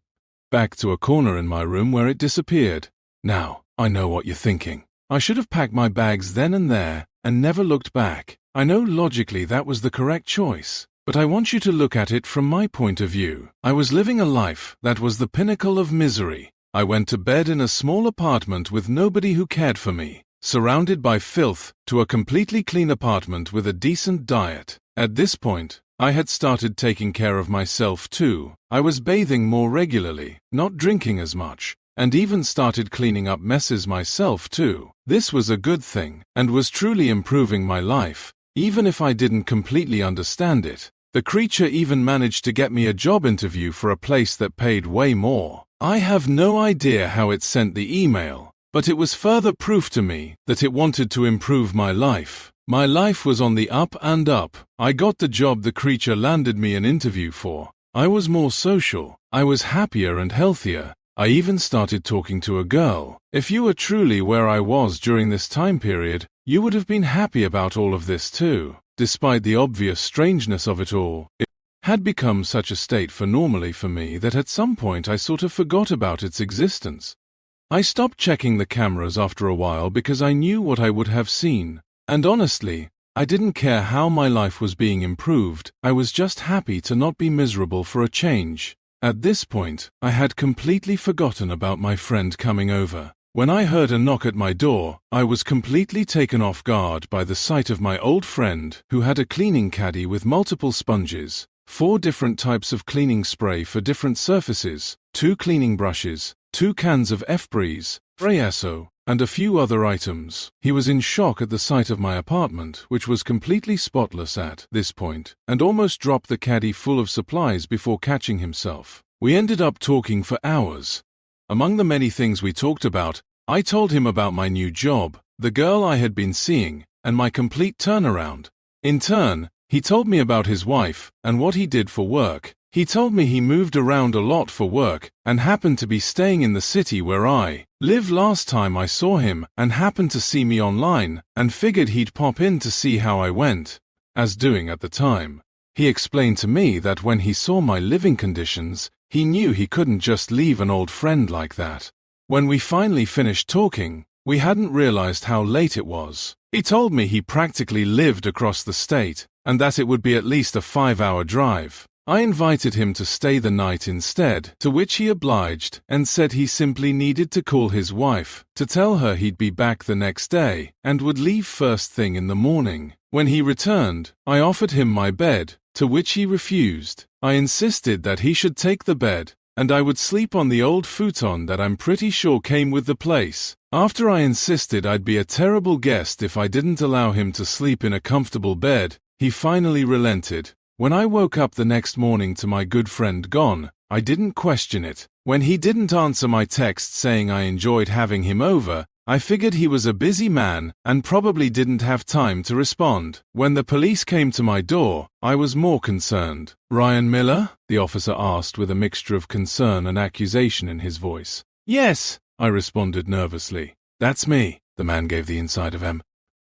A: back to a corner in my room where it disappeared. Now, I know what you're thinking. I should have packed my bags then and there and never looked back. I know logically that was the correct choice, but I want you to look at it from my point of view. I was living a life that was the pinnacle of misery. I went to bed in a small apartment with nobody who cared for me, surrounded by filth, to a completely clean apartment with a decent diet. At this point, I had started taking care of myself too. I was bathing more regularly, not drinking as much, and even started cleaning up messes myself too. This was a good thing, and was truly improving my life, even if I didn't completely understand it. The creature even managed to get me a job interview for a place that paid way more. I have no idea how it sent the email, but it was further proof to me that it wanted to improve my life. My life was on the up and up. I got the job the creature landed me an interview for. I was more social. I was happier and healthier. I even started talking to a girl. If you were truly where I was during this time period, you would have been happy about all of this too. Despite the obvious strangeness of it all, it had become such a state for normally for me that at some point I sort of forgot about its existence. I stopped checking the cameras after a while because I knew what I would have seen. And honestly, I didn't care how my life was being improved. I was just happy to not be miserable for a change. At this point, I had completely forgotten about my friend coming over. When I heard a knock at my door, I was completely taken off guard by the sight of my old friend, who had a cleaning caddy with multiple sponges, 4 different types of cleaning spray for different surfaces, 2 cleaning brushes, 2 cans of F-Breeze, Frayeso, and a few other items. He was in shock at the sight of my apartment, which was completely spotless at this point, and almost dropped the caddy full of supplies before catching himself. We ended up talking for hours. Among the many things we talked about, I told him about my new job, the girl I had been seeing, and my complete turnaround. In turn, he told me about his wife and what he did for work. He told me he moved around a lot for work and happened to be staying in the city where I lived last time I saw him, and happened to see me online and figured he'd pop in to see how I went, as doing at the time. He explained to me that when he saw my living conditions, he knew he couldn't just leave an old friend like that. When we finally finished talking, we hadn't realized how late it was. He told me he practically lived across the state and that it would be at least a 5-hour drive. I invited him to stay the night instead, to which he obliged and said he simply needed to call his wife to tell her he'd be back the next day and would leave first thing in the morning. When he returned, I offered him my bed, to which he refused. I insisted that he should take the bed, and I would sleep on the old futon that I'm pretty sure came with the place. After I insisted I'd be a terrible guest if I didn't allow him to sleep in a comfortable bed, he finally relented. When I woke up the next morning to my good friend gone, I didn't question it. When he didn't answer my text saying I enjoyed having him over, I figured he was a busy man and probably didn't have time to respond. When the police came to my door, I was more concerned. "Ryan Miller?" the officer asked with a mixture of concern and accusation in his voice. "Yes," I responded nervously. "That's me," the man gave the inside of him.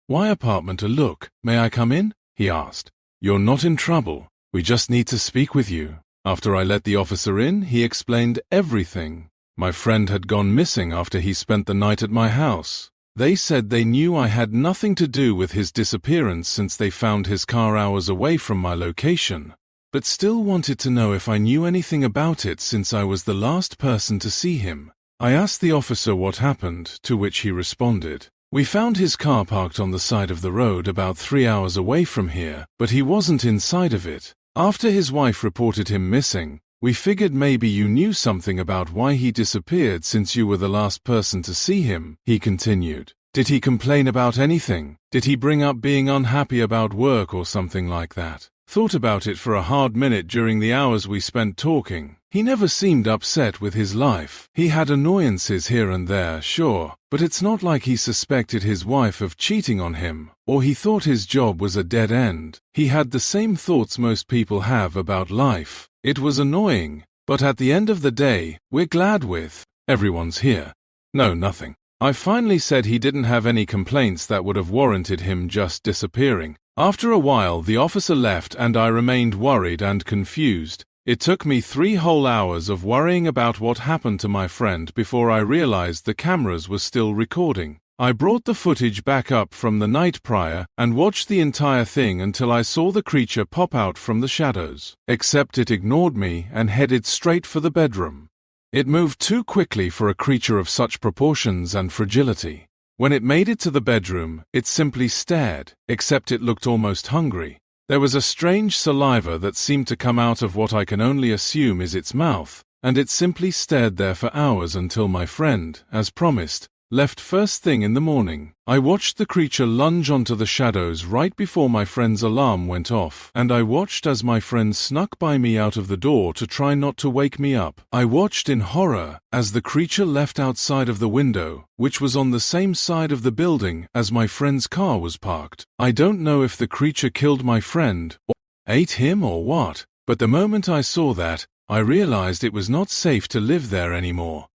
A: "Why apartment a look? May I come in?" he asked. "You're not in trouble. We just need to speak with you." After I let the officer in, he explained everything. My friend had gone missing after he spent the night at my house. They said they knew I had nothing to do with his disappearance since they found his car hours away from my location, but still wanted to know if I knew anything about it since I was the last person to see him. I asked the officer what happened, to which he responded, "We found his car parked on the side of the road about 3 hours away from here, but he wasn't inside of it. After his wife reported him missing, we figured maybe you knew something about why he disappeared since you were the last person to see him," he continued. "Did he complain about anything? Did he bring up being unhappy about work or something like that?" Thought about it for a hard minute during the hours we spent talking. He never seemed upset with his life. He had annoyances here and there, sure, but it's not like he suspected his wife of cheating on him, or he thought his job was a dead end. He had the same thoughts most people have about life. It was annoying, but at the end of the day, we're glad with everyone's here. No, nothing. I finally said he didn't have any complaints that would have warranted him just disappearing. After a while, the officer left and I remained worried and confused. It took me 3 whole hours of worrying about what happened to my friend before I realized the cameras were still recording. I brought the footage back up from the night prior and watched the entire thing until I saw the creature pop out from the shadows. Except it ignored me and headed straight for the bedroom. It moved too quickly for a creature of such proportions and fragility. When it made it to the bedroom, it simply stared, except it looked almost hungry. There was a strange saliva that seemed to come out of what I can only assume is its mouth, and it simply stared there for hours until my friend, as promised, left first thing in the morning. I watched the creature lunge onto the shadows right before my friend's alarm went off, and I watched as my friend snuck by me out of the door to try not to wake me up. I watched in horror as the creature left outside of the window, which was on the same side of the building as my friend's car was parked. I don't know if the creature killed my friend, or ate him or what, but the moment I saw that, I realized it was not safe to live there anymore.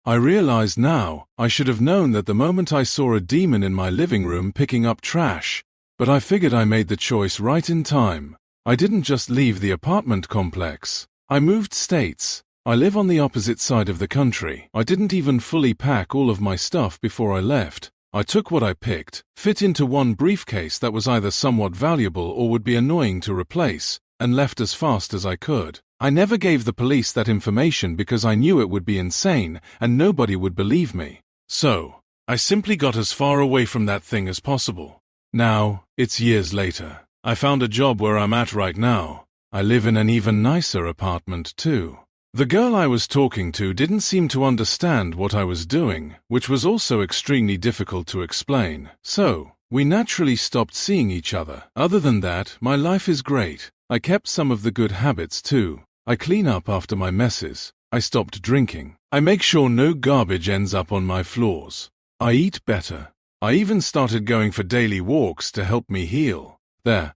A: I realize now, I should have known that the moment I saw a demon in my living room picking up trash, but I figured I made the choice right in time. I didn't just leave the apartment complex. I moved states. I live on the opposite side of the country. I didn't even fully pack all of my stuff before I left. I took what I picked, fit into one briefcase that was either somewhat valuable or would be annoying to replace, and left as fast as I could. I never gave the police that information because I knew it would be insane and nobody would believe me. So, I simply got as far away from that thing as possible. Now, it's years later. I found a job where I'm at right now. I live in an even nicer apartment too. The girl I was talking to didn't seem to understand what I was doing, which was also extremely difficult to explain. So, we naturally stopped seeing each other. Other than that, my life is great. I kept some of the good habits too. I clean up after my messes. I stopped drinking. I make sure no garbage ends up on my floors. I eat better. I even started going for daily walks to help me heal. There.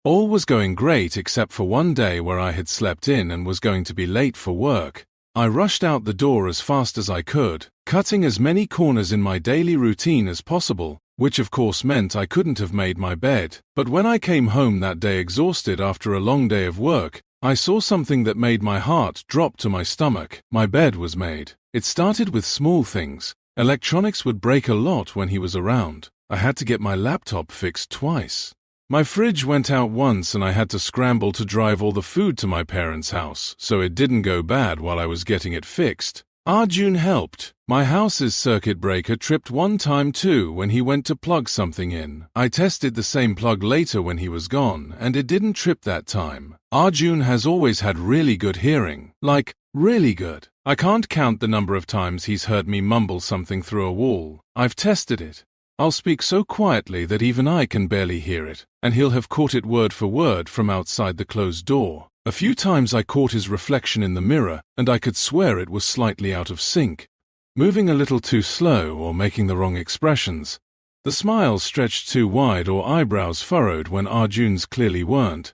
A: All was going great except for one day where I had slept in and was going to be late for work. I rushed out the door as fast as I could, cutting as many corners in my daily routine as possible, which of course meant I couldn't have made my bed. But when I came home that day exhausted after a long day of work, I saw something that made my heart drop to my stomach. My bed was made. It started with small things. Electronics would break a lot when he was around. I had to get my laptop fixed twice. My fridge went out once and I had to scramble to drive all the food to my parents' house, so it didn't go bad while I was getting it fixed. Arjun helped. My house's circuit breaker tripped one time too when he went to plug something in. I tested the same plug later when he was gone, and it didn't trip that time. Arjun has always had really good hearing. Like, really good. I can't count the number of times he's heard me mumble something through a wall. I've tested it. I'll speak so quietly that even I can barely hear it, and he'll have caught it word for word from outside the closed door. A few times I caught his reflection in the mirror, and I could swear it was slightly out of sync, moving a little too slow or making the wrong expressions. The smiles stretched too wide or eyebrows furrowed when Arjun's clearly weren't.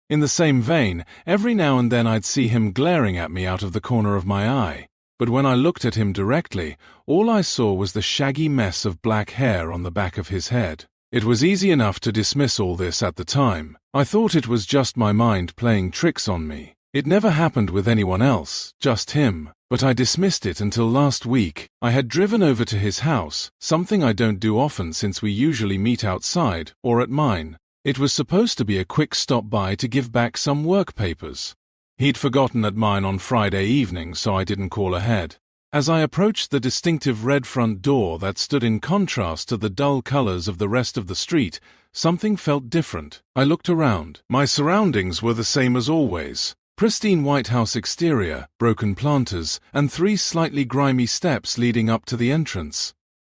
A: In the same vein, every now and then I'd see him glaring at me out of the corner of my eye, but when I looked at him directly, all I saw was the shaggy mess of black hair on the back of his head. It was easy enough to dismiss all this at the time. I thought it was just my mind playing tricks on me. It never happened with anyone else, just him. But I dismissed it until last week. I had driven over to his house, something I don't do often since we usually meet outside or at mine. It was supposed to be a quick stop by to give back some work papers. He'd forgotten at mine on Friday evening, so I didn't call ahead. As I approached the distinctive red front door that stood in contrast to the dull colors of the rest of the street, something felt different. I looked around. My surroundings were the same as always. Pristine White House exterior, broken planters, and 3 slightly grimy steps leading up to the entrance.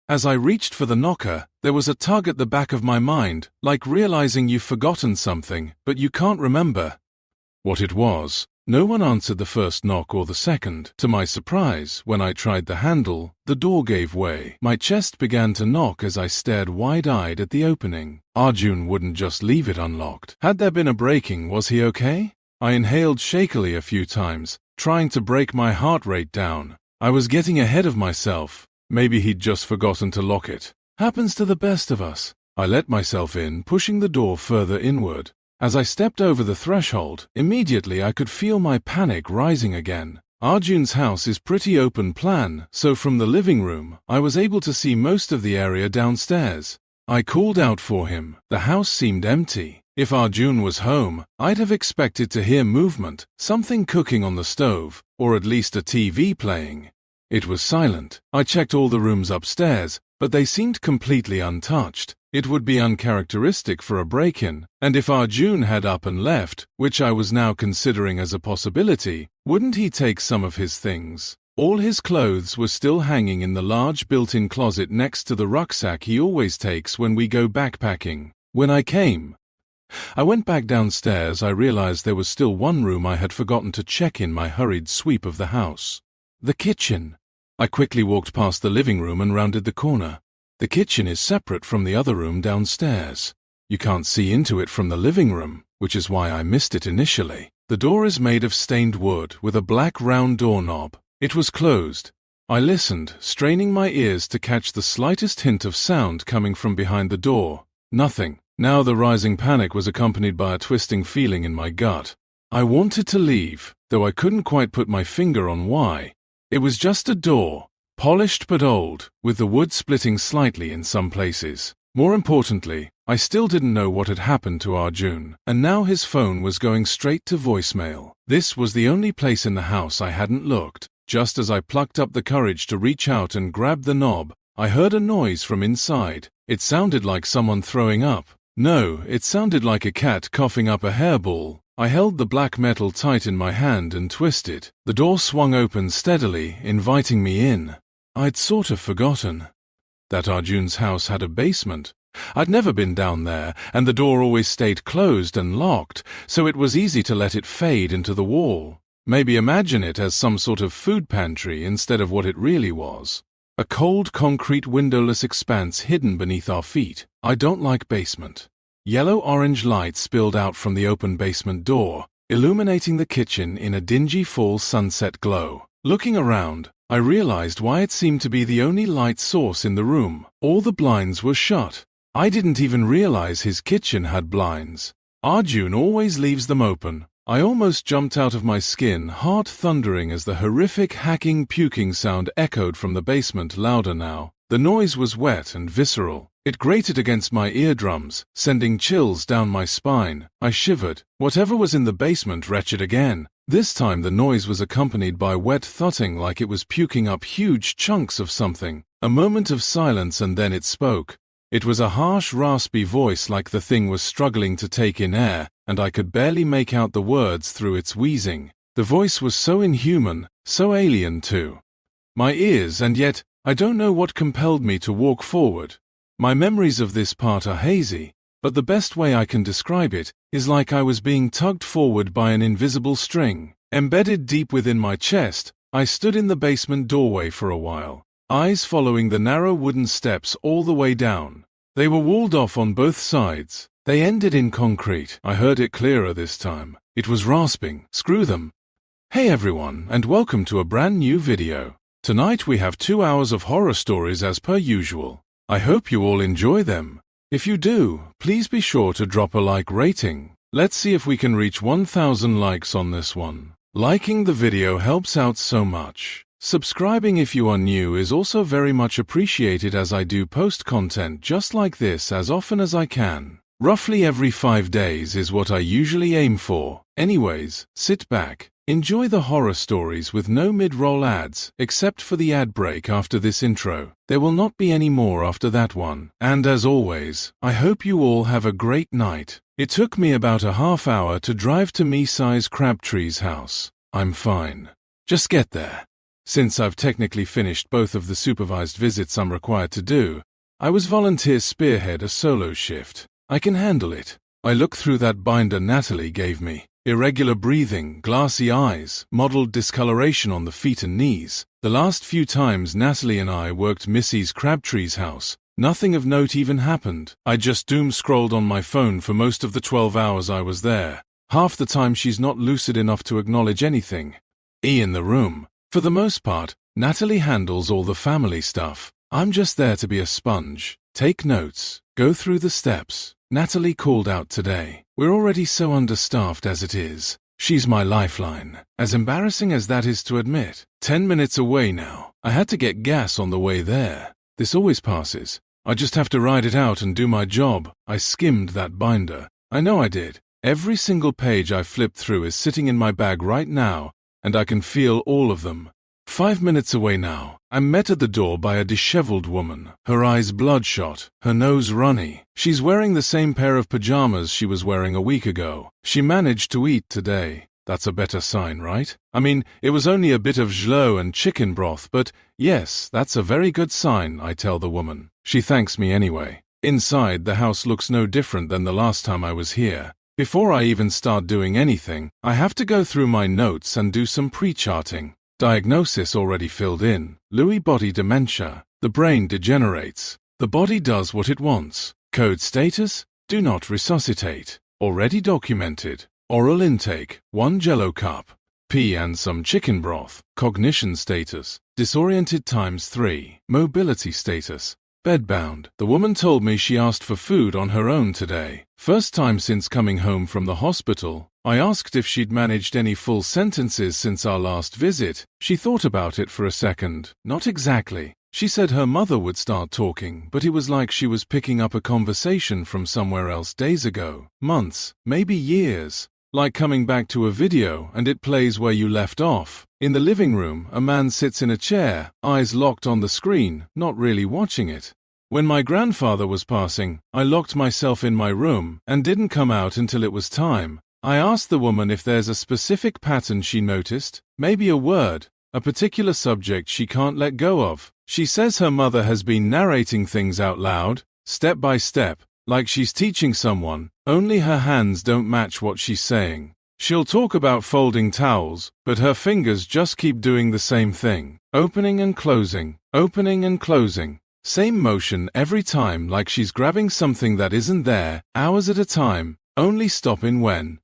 A: As I reached for the knocker, there was a tug at the back of my mind, like realizing you've forgotten something, but you can't remember what it was. No one answered the first knock or the second. To my surprise, when I tried the handle, the door gave way. My chest began to knock as I stared wide-eyed at the opening. Arjun wouldn't just leave it unlocked. Had there been a breaking, was he okay? I inhaled shakily a few times, trying to break my heart rate down. I was getting ahead of myself. Maybe he'd just forgotten to lock it. Happens to the best of us. I let myself in, pushing the door further inward. As I stepped over the threshold, immediately I could feel my panic rising again. Arjun's house is pretty open plan, so from the living room, I was able to see most of the area downstairs. I called out for him. The house seemed empty. If Arjun was home, I'd have expected to hear movement, something cooking on the stove, or at least a TV playing. It was silent. I checked all the rooms upstairs, but they seemed completely untouched. It would be uncharacteristic for a break-in, and if Arjun had up and left, which I was now considering as a possibility, wouldn't he take some of his things? All his clothes were still hanging in the large built-in closet next to the rucksack he always takes when we go backpacking. When I went back downstairs, I realized there was still one room I had forgotten to check in my hurried sweep of the house. The kitchen. I quickly walked past the living room and rounded the corner. The kitchen is separate from the other room downstairs. You can't see into it from the living room, which is why I missed it initially. The door is made of stained wood with a black round doorknob. It was closed. I listened, straining my ears to catch the slightest hint of sound coming from behind the door. Nothing. Now the rising panic was accompanied by a twisting feeling in my gut. I wanted to leave, though I couldn't quite put my finger on why. It was just a door. Polished but old, with the wood splitting slightly in some places. More importantly, I still didn't know what had happened to Arjun, and now his phone was going straight to voicemail. This was the only place in the house I hadn't looked. Just as I plucked up the courage to reach out and grab the knob, I heard a noise from inside. It sounded like someone throwing up. No, it sounded like a cat coughing up a hairball. I held the black metal tight in my hand and twisted. The door swung open steadily, inviting me in. I'd sort of forgotten that Arjun's house had a basement. I'd never been down there, and the door always stayed closed and locked, so it was easy to let it fade into the wall. Maybe imagine it as some sort of food pantry instead of what it really was. A cold concrete windowless expanse hidden beneath our feet. I don't like basement. Yellow-orange light spilled out from the open basement door, illuminating the kitchen in a dingy fall sunset glow. Looking around, I realized why it seemed to be the only light source in the room. All the blinds were shut. I didn't even realize his kitchen had blinds. Arjun always leaves them open. I almost jumped out of my skin, heart thundering as the horrific hacking puking sound echoed from the basement louder now. The noise was wet and visceral. It grated against my eardrums, sending chills down my spine. I shivered. Whatever was in the basement retched again. This time the noise was accompanied by wet thudding like it was puking up huge chunks of something. A moment of silence and then it spoke. It was a harsh, raspy voice like the thing was struggling to take in air, and I could barely make out the words through its wheezing. The voice was so inhuman, so alien too. My ears, and yet I don't know what compelled me to walk forward. My memories of this part are hazy, but the best way I can describe it is like I was being tugged forward by an invisible string. Embedded deep within my chest, I stood in the basement doorway for a while, eyes following the narrow wooden steps all the way down. They were walled off on both sides. They ended in concrete. I heard it clearer this time. It was rasping. Screw them. Hey everyone, and welcome to a brand new video. Tonight we have 2 hours of horror stories as per usual. I hope you all enjoy them. If you do, please be sure to drop a like rating. Let's see if we can reach 1,000 likes on this one. Liking the video helps out so much. Subscribing if you are new is also very much appreciated, as I do post content just like this as often as I can. Roughly every 5 days is what I usually aim for. Anyways, sit back, enjoy the horror stories with no mid-roll ads, except for the ad break after this intro. There will not be any more after that one. And as always, I hope you all have a great night. It took me about a half hour to drive to Messi's Crabtree's house. I'm fine. Just get there. Since I've technically finished both of the supervised visits I'm required to do, I was volunteer spearhead a solo shift. I can handle it. I look through that binder Natalie gave me. Irregular breathing, glassy eyes, mottled discoloration on the feet and knees. The last few times Natalie and I worked Mrs. Crabtree's house, nothing of note even happened. I just doom-scrolled on my phone for most of the 12 hours I was there. Half the time she's not lucid enough to acknowledge anything. In the room. For the most part, Natalie handles all the family stuff. I'm just there to be a sponge, take notes, go through the steps. Natalie called out today. We're already so understaffed as it is. She's my lifeline. As embarrassing as that is to admit. 10 minutes away now. I had to get gas on the way there. This always passes. I just have to ride it out and do my job. I skimmed that binder. I know I did. Every single page I flipped through is sitting in my bag right now, and I can feel all of them. 5 minutes away now, I'm met at the door by a disheveled woman, her eyes bloodshot, her nose runny. She's wearing the same pair of pajamas she was wearing a week ago. She managed to eat today. That's a better sign, right? I mean, it was only a bit of jlo and chicken broth, but yes, that's a very good sign, I tell the woman. She thanks me anyway. Inside, the house looks no different than the last time I was here. Before I even start doing anything, I have to go through my notes and do some pre-charting. Diagnosis already filled in. Lewy body dementia. The brain degenerates. The body does what it wants. Code status: do not resuscitate. Already documented. Oral intake: 1 jello cup. Pee and some chicken broth. Cognition status: disoriented ×3. Mobility status: bedbound. The woman told me she asked for food on her own today. First time since coming home from the hospital. I asked if she'd managed any full sentences since our last visit. She thought about it for a second. Not exactly. She said her mother would start talking, but it was like she was picking up a conversation from somewhere else days ago, months, maybe years. Like coming back to a video and it plays where you left off. In the living room, a man sits in a chair, eyes locked on the screen, not really watching it. When my grandfather was passing, I locked myself in my room and didn't come out until it was time. I asked the woman if there's a specific pattern she noticed, maybe a word, a particular subject she can't let go of. She says her mother has been narrating things out loud, step by step, like she's teaching someone, only her hands don't match what she's saying. She'll talk about folding towels, but her fingers just keep doing the same thing, opening and closing, opening and closing. Same motion every time, like she's grabbing something that isn't there, hours at a time, only stopping when.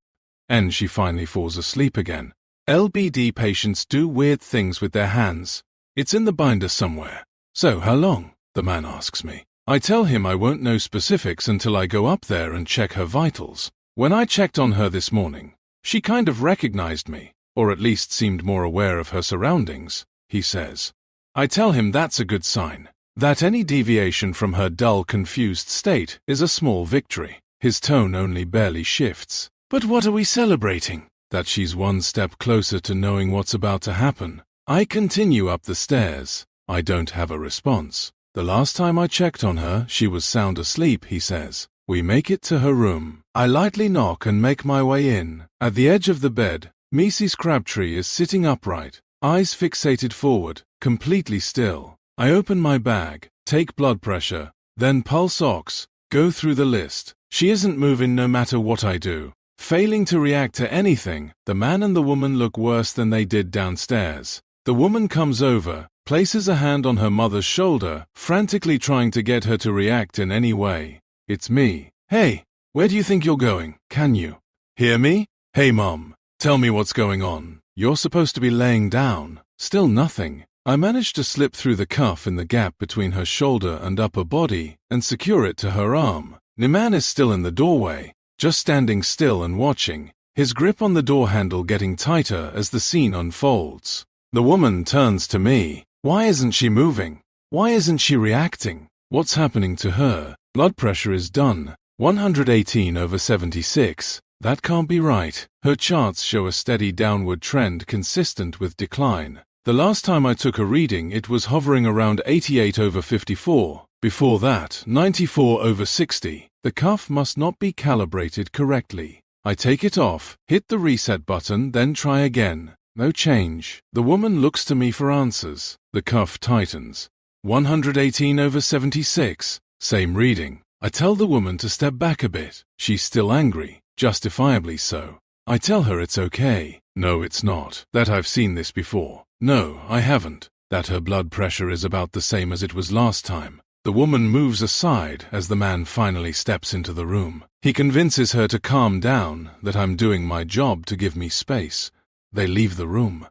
A: And she finally falls asleep again. LBD patients do weird things with their hands. It's in the binder somewhere. So how long? The man asks me. I tell him I won't know specifics until I go up there and check her vitals. When I checked on her this morning, she kind of recognized me, or at least seemed more aware of her surroundings, he says. I tell him that's a good sign, that any deviation from her dull, confused state is a small victory. His tone only barely shifts. But what are we celebrating? That she's one step closer to knowing what's about to happen. I continue up the stairs. I don't have a response. The last time I checked on her, she was sound asleep, he says. We make it to her room. I lightly knock and make my way in. At the edge of the bed, Mrs. Crabtree is sitting upright, eyes fixated forward, completely still. I open my bag, take blood pressure, then pulse ox, go through the list. She isn't moving no matter what I do. Failing to react to anything, the man and the woman look worse than they did downstairs. The woman comes over, places a hand on her mother's shoulder, frantically trying to get her to react in any way. It's me. Hey, where do you think you're going? Can you hear me? Hey Mom, tell me what's going on. You're supposed to be laying down. Still nothing. I managed to slip through the cuff in the gap between her shoulder and upper body and secure it to her arm. Niman is still in the doorway, just standing still and watching. his grip on the door handle getting tighter as the scene unfolds. The woman turns to me. Why isn't she moving? Why isn't she reacting? What's happening to her? Blood pressure is done. 118/76. That can't be right. Her charts show a steady downward trend consistent with decline. The last time I took a reading, it was hovering around 88/54. Before that, 94/60. The cuff must not be calibrated correctly. I take it off, hit the reset button, then try again. No change. The woman looks to me for answers. The cuff tightens. 118/76. Same reading. I tell the woman to step back a bit. She's still angry, justifiably so. I tell her it's okay. No, it's not. That I've seen this before. No, I haven't. That her blood pressure is about the same as it was last time. The woman moves aside as the man finally steps into the room. He convinces her to calm down, that I'm doing my job to give me space. They leave the room.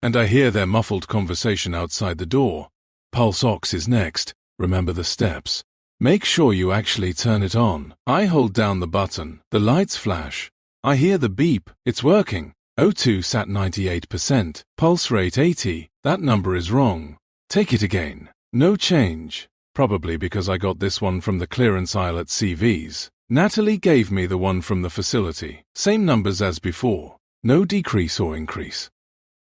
A: And I hear their muffled conversation outside the door. Pulse ox is next. Remember the steps. Make sure you actually turn it on. I hold down the button. The lights flash. I hear the beep. It's working. O2 sat 98%. Pulse rate 80. That number is wrong. Take it again. No change. Probably because I got this one from the clearance aisle at CV's. Natalie gave me the one from the facility. Same numbers as before. No decrease or increase.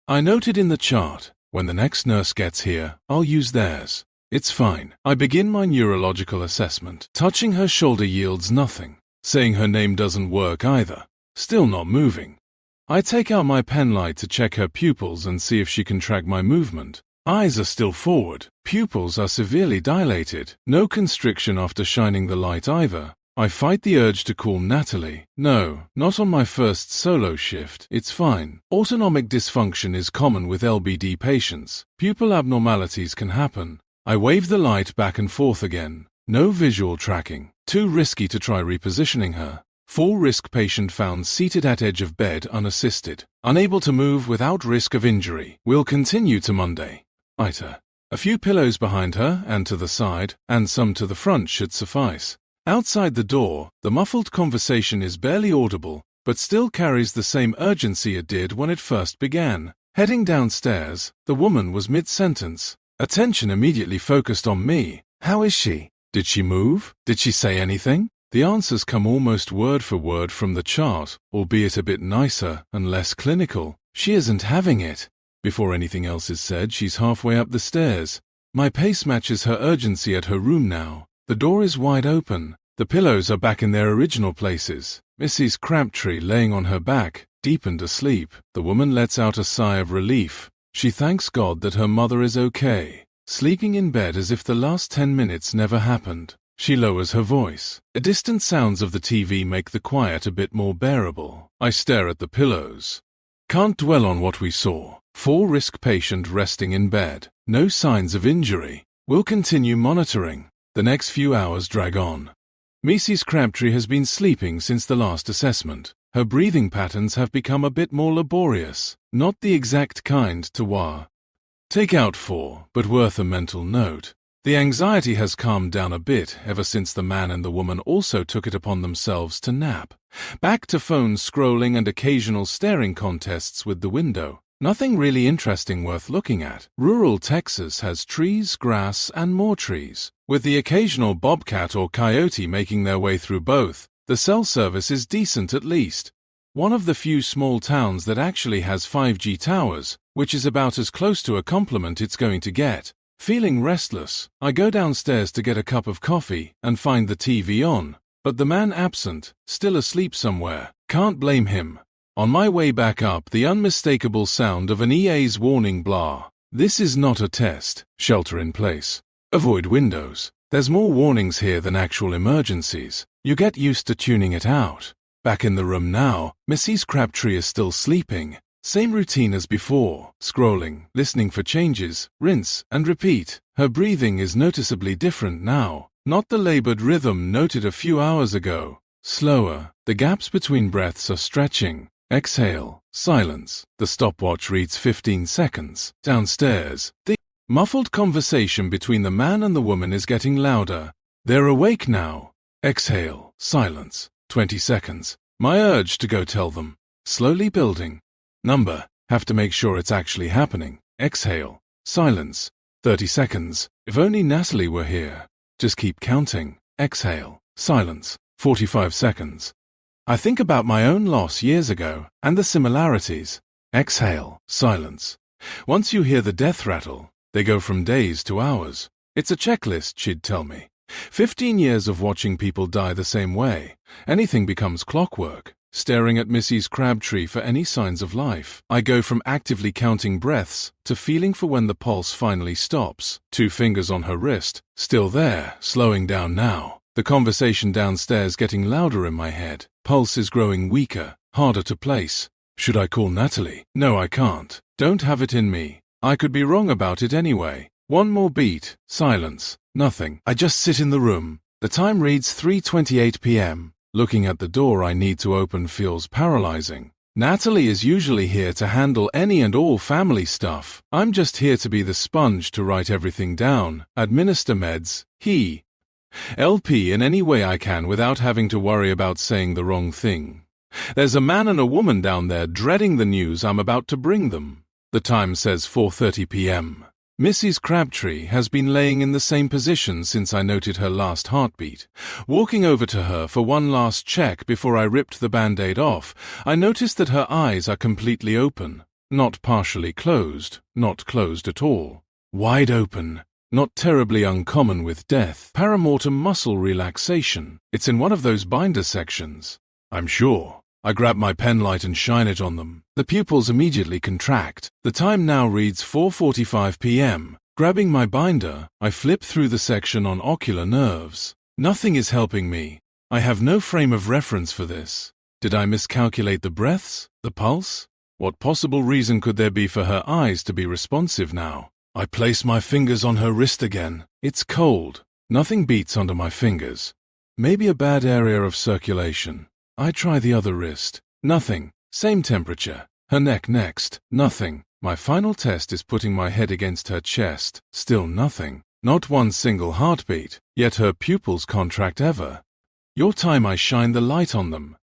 A: I noted in the chart, when the next nurse gets here, I'll use theirs. It's fine. I begin my neurological assessment. Touching her shoulder yields nothing. Saying her name doesn't work either. Still not moving. I take out my pen light to check her pupils and see if she can track my movement. Eyes are still forward. Pupils are severely dilated. No constriction after shining the light either. I fight the urge to call Natalie. No, not on my first solo shift. It's fine. Autonomic dysfunction is common with LBD patients. Pupil abnormalities can happen. I wave the light back and forth again. No visual tracking. Too risky to try repositioning her. Full risk patient found seated at edge of bed unassisted. Unable to move without risk of injury. Will continue to Monday. Ita. A few pillows behind her and to the side, and some to the front should suffice. Outside the door, the muffled conversation is barely audible, but still carries the same urgency it did when it first began. Heading downstairs, the woman was mid-sentence. Attention immediately focused on me. How is she? Did she move? Did she say anything? The answers come almost word for word from the chart, albeit a bit nicer and less clinical. She isn't having it. Before anything else is said, she's halfway up the stairs. My pace matches her urgency at her room now. The door is wide open. The pillows are back in their original places. Mrs. Crabtree laying on her back, deep and asleep. The woman lets out a sigh of relief. She thanks God that her mother is okay, sleeping in bed as if the last 10 minutes never happened. She lowers her voice. The distant sounds of the TV make the quiet a bit more bearable. I stare at the pillows. Can't dwell on what we saw. Full risk patient resting in bed. No signs of injury. We'll continue monitoring. The next few hours drag on. Mrs. Crabtree has been sleeping since the last assessment. Her breathing patterns have become a bit more laborious, not the exact kind to take out for, but worth a mental note. The anxiety has calmed down a bit ever since the man and the woman also took it upon themselves to nap. Back to phone scrolling and occasional staring contests with the window. Nothing really interesting worth looking at. Rural Texas has trees, grass, and more trees. With the occasional bobcat or coyote making their way through both, the cell service is decent at least. One of the few small towns that actually has 5G towers, which is about as close to a compliment it's going to get. Feeling restless, I go downstairs to get a cup of coffee and find the TV on, but the man absent, still asleep somewhere. Can't blame him. On my way back up, the unmistakable sound of an EA's warning blah. This is not a test. Shelter in place. Avoid windows. There's more warnings here than actual emergencies. You get used to tuning it out. Back in the room now, Mrs. Crabtree is still sleeping. Same routine as before. Scrolling, listening for changes, rinse and repeat. Her breathing is noticeably different now. Not the labored rhythm noted a few hours ago. Slower. The gaps between breaths are stretching. Exhale. Silence. The stopwatch reads 15 seconds. Downstairs, the muffled conversation between the man and the woman is getting louder. They're awake now. Exhale. Silence. 20 seconds. My urge to go tell them. slowly building. Number, have to make sure it's actually happening. Exhale, silence, 30 seconds. If only Natalie were here. Just keep counting. Exhale, silence, 45 seconds. I think about my own loss years ago and the similarities. Exhale, silence. Once you hear the death rattle, they go from days to hours. It's a checklist, she'd tell me. 15 years of watching people die the same way. Anything becomes clockwork. Staring at Mrs. Crabtree for any signs of life. I go from actively counting breaths to feeling for when the pulse finally stops. 2 fingers on her wrist, still there, slowing down now. The conversation downstairs getting louder in my head. Pulse is growing weaker, harder to place. Should I call Natalie? No, I can't. Don't have it in me. I could be wrong about it anyway. One more beat, silence, nothing. I just sit in the room. The time reads 3:28 p.m. Looking at the door I need to open feels paralyzing. Natalie is usually here to handle any and all family stuff. I'm just here to be the sponge to write everything down, administer meds, LP in any way I can without having to worry about saying the wrong thing. There's a man and a woman down there dreading the news I'm about to bring them. The time says 4:30 p.m. Mrs. Crabtree has been laying in the same position since I noted her last heartbeat. Walking over to her for one last check before I ripped the Band-Aid off, I noticed that her eyes are completely open. Not partially closed, not closed at all. Wide open. Not terribly uncommon with death. Paramortem muscle relaxation. It's in one of those binder sections. I'm sure. I grab my pen light and shine it on them. The pupils immediately contract. The time now reads 4:45 p.m. Grabbing my binder, I flip through the section on ocular nerves. Nothing is helping me. I have no frame of reference for this. Did I miscalculate the breaths? The pulse? What possible reason could there be for her eyes to be responsive now? I place my fingers on her wrist again. It's cold. Nothing beats under my fingers. Maybe a bad area of circulation. I try the other wrist. Nothing. Same temperature. Her neck next. Nothing. My final test is putting my head against her chest. Still nothing. Not one single heartbeat. Yet her pupils contract ever. Your time I shine the light on them.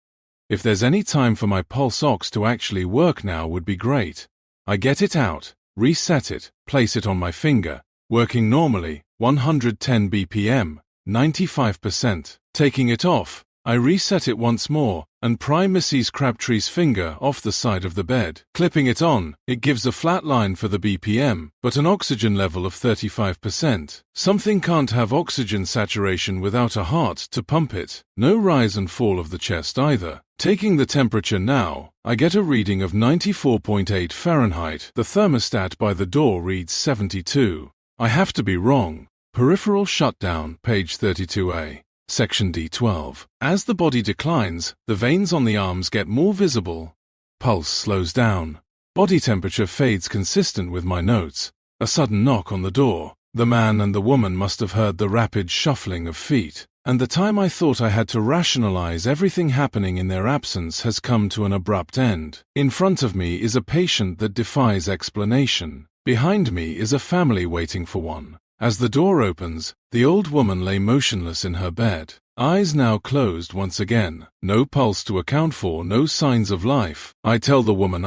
A: If there's any time for my pulse ox to actually work now would be great. I get it out. Reset it. Place it on my finger. Working normally. 110 BPM. 95%. Taking it off. I reset it once more and pry Mrs. Crabtree's finger off the side of the bed. Clipping it on, it gives a flat line for the BPM, but an oxygen level of 35%. Something can't have oxygen saturation without a heart to pump it. No rise and fall of the chest either. Taking the temperature now, I get a reading of 94.8 Fahrenheit. The thermostat by the door reads 72. I have to be wrong. Peripheral shutdown, page 32A. Section D12. As the body declines, the veins on the arms get more visible. Pulse slows down. Body temperature fades consistent with my notes. A sudden knock on the door. The man and the woman must have heard the rapid shuffling of feet, and the time I thought I had to rationalize everything happening in their absence has come to an abrupt end. In front of me is a patient that defies explanation. Behind me is a family waiting for one. As the door opens, the old woman lay motionless in her bed, eyes now closed once again, no pulse to account for, no signs of life. I tell the woman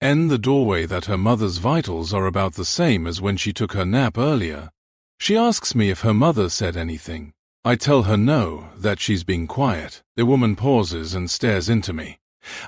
A: in the doorway that her mother's vitals are about the same as when she took her nap earlier. She asks me if her mother said anything. I tell her no, that she's being quiet. The woman pauses and stares into me.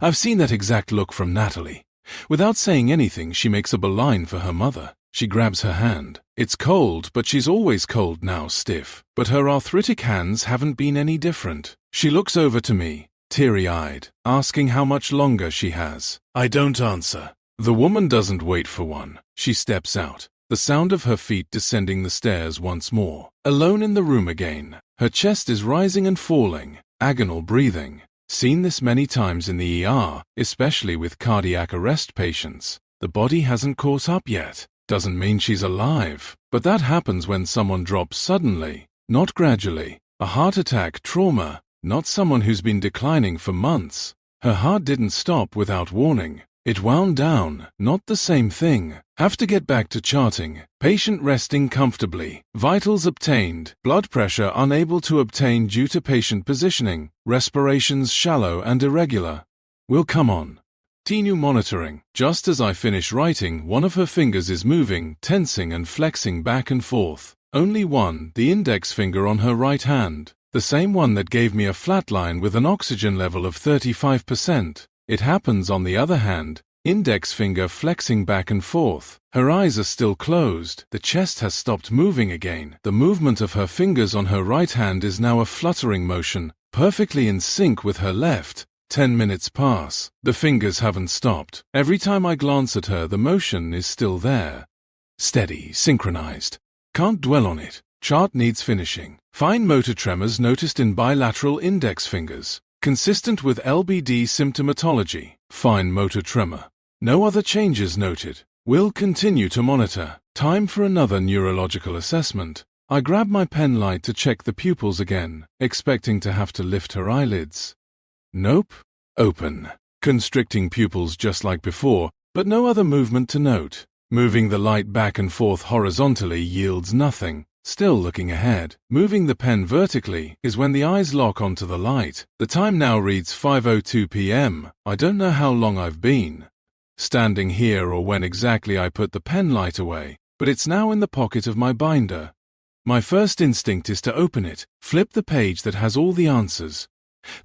A: I've seen that exact look from Natalie. Without saying anything, she makes up a line for her mother. She grabs her hand. It's cold, but she's always cold now, stiff. But her arthritic hands haven't been any different. She looks over to me, teary-eyed, asking how much longer she has. I don't answer. The woman doesn't wait for one. She steps out, the sound of her feet descending the stairs once more. Alone in the room again. Her chest is rising and falling, agonal breathing. Seen this many times in the ER, especially with cardiac arrest patients. The body hasn't caught up yet. Doesn't mean she's alive, but that happens when someone drops suddenly, not gradually. A heart attack, trauma, not someone who's been declining for months. Her heart didn't stop without warning. It wound down, not the same thing. Have to get back to charting. Patient resting comfortably. Vitals obtained. Blood pressure unable to obtain due to patient positioning. Respirations shallow and irregular. Will come on. Continue monitoring. Just as I finish writing, one of her fingers is moving, tensing and flexing back and forth. Only one, the index finger on her right hand. The same one that gave me a flat line with an oxygen level of 35%. It happens on the other hand, index finger flexing back and forth. Her eyes are still closed. The chest has stopped moving again. The movement of her fingers on her right hand is now a fluttering motion, perfectly in sync with her left. 10 minutes pass. The fingers haven't stopped. Every time I glance at her, the motion is still there. Steady, synchronized. Can't dwell on it. Chart needs finishing. Fine motor tremors noticed in bilateral index fingers. Consistent with LBD symptomatology. Fine motor tremor. No other changes noted. Will continue to monitor. Time for another neurological assessment. I grab my pen light to check the pupils again, expecting to have to lift her eyelids. Nope. Open. Constricting pupils just like before, but no other movement to note. Moving the light back and forth horizontally yields nothing. Still looking ahead. Moving the pen vertically is when the eyes lock onto the light. The time now reads 5:02 p.m. I don't know how long I've been standing here or when exactly I put the pen light away, but it's now in the pocket of my binder. My first instinct is to open it, flip the page that has all the answers.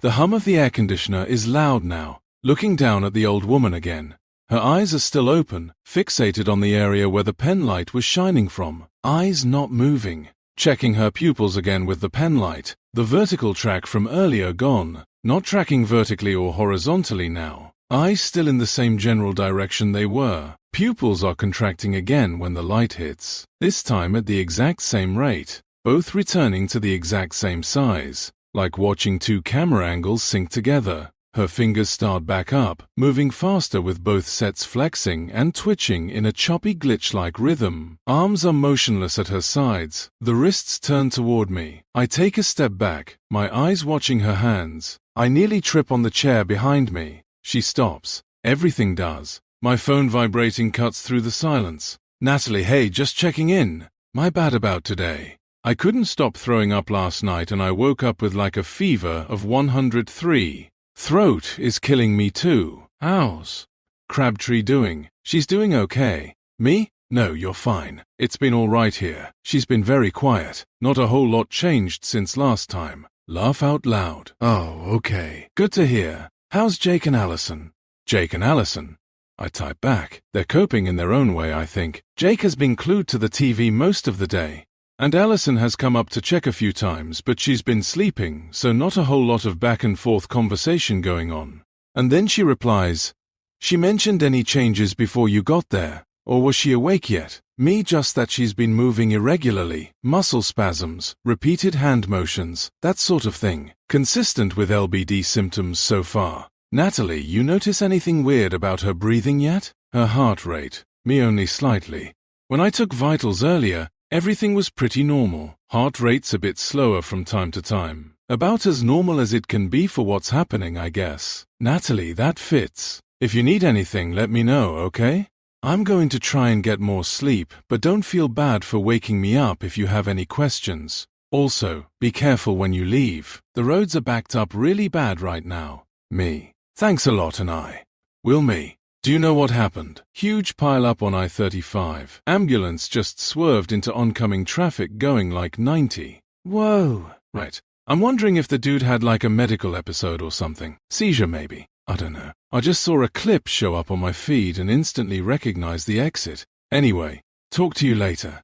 A: The hum of the air conditioner is loud now. Looking down at the old woman again. Her eyes are still open, fixated on the area where the pen light was shining from. Eyes not moving. Checking her pupils again with the pen light. The vertical track from earlier gone. Not tracking vertically or horizontally now. Eyes still in the same general direction they were. Pupils are contracting again when the light hits. This time at the exact same rate. Both returning to the exact same size. Like watching two camera angles sync together. Her fingers start back up, moving faster with both sets flexing and twitching in a choppy glitch-like rhythm. Arms are motionless at her sides. The wrists turn toward me. I take a step back, my eyes watching her hands. I nearly trip on the chair behind me. She stops. Everything does. My phone vibrating cuts through the silence. Natalie, hey, just checking in. My bad about today. I couldn't stop throwing up last night and I woke up with like a fever of 103. Throat is killing me too. How's Crabtree doing? She's doing okay. Me? No, you're fine. It's been all right here. She's been very quiet. Not a whole lot changed since last time. Laugh out loud. Oh, okay. Good to hear. How's Jake and Allison? Jake and Allison? I type back. They're coping in their own way, I think. Jake has been glued to the TV most of the day. And Allison has come up to check a few times, but she's been sleeping, so not a whole lot of back and forth conversation going on. And then she replies, she mentioned any changes before you got there, or was she awake yet? Me, just that she's been moving irregularly, muscle spasms, repeated hand motions, that sort of thing, consistent with LBD symptoms so far. Natalie, you notice anything weird about her breathing yet? Her heart rate, me only slightly. When I took vitals earlier, everything was pretty normal. Heart rate's a bit slower from time to time. About as normal as it can be for what's happening, I guess. Natalie, that fits. If you need anything, let me know, okay? I'm going to try and get more sleep, but don't feel bad for waking me up if you have any questions. Also, be careful when you leave. The roads are backed up really bad right now. Me. Thanks a lot, and I. Will me. Do you know what happened? Huge pile-up on I-35. Ambulance just swerved into oncoming traffic going like 90. Whoa. Right. I'm wondering if the dude had like a medical episode or something. Seizure maybe. I don't know. I just saw a clip show up on my feed and instantly recognized the exit. Anyway, talk to you later.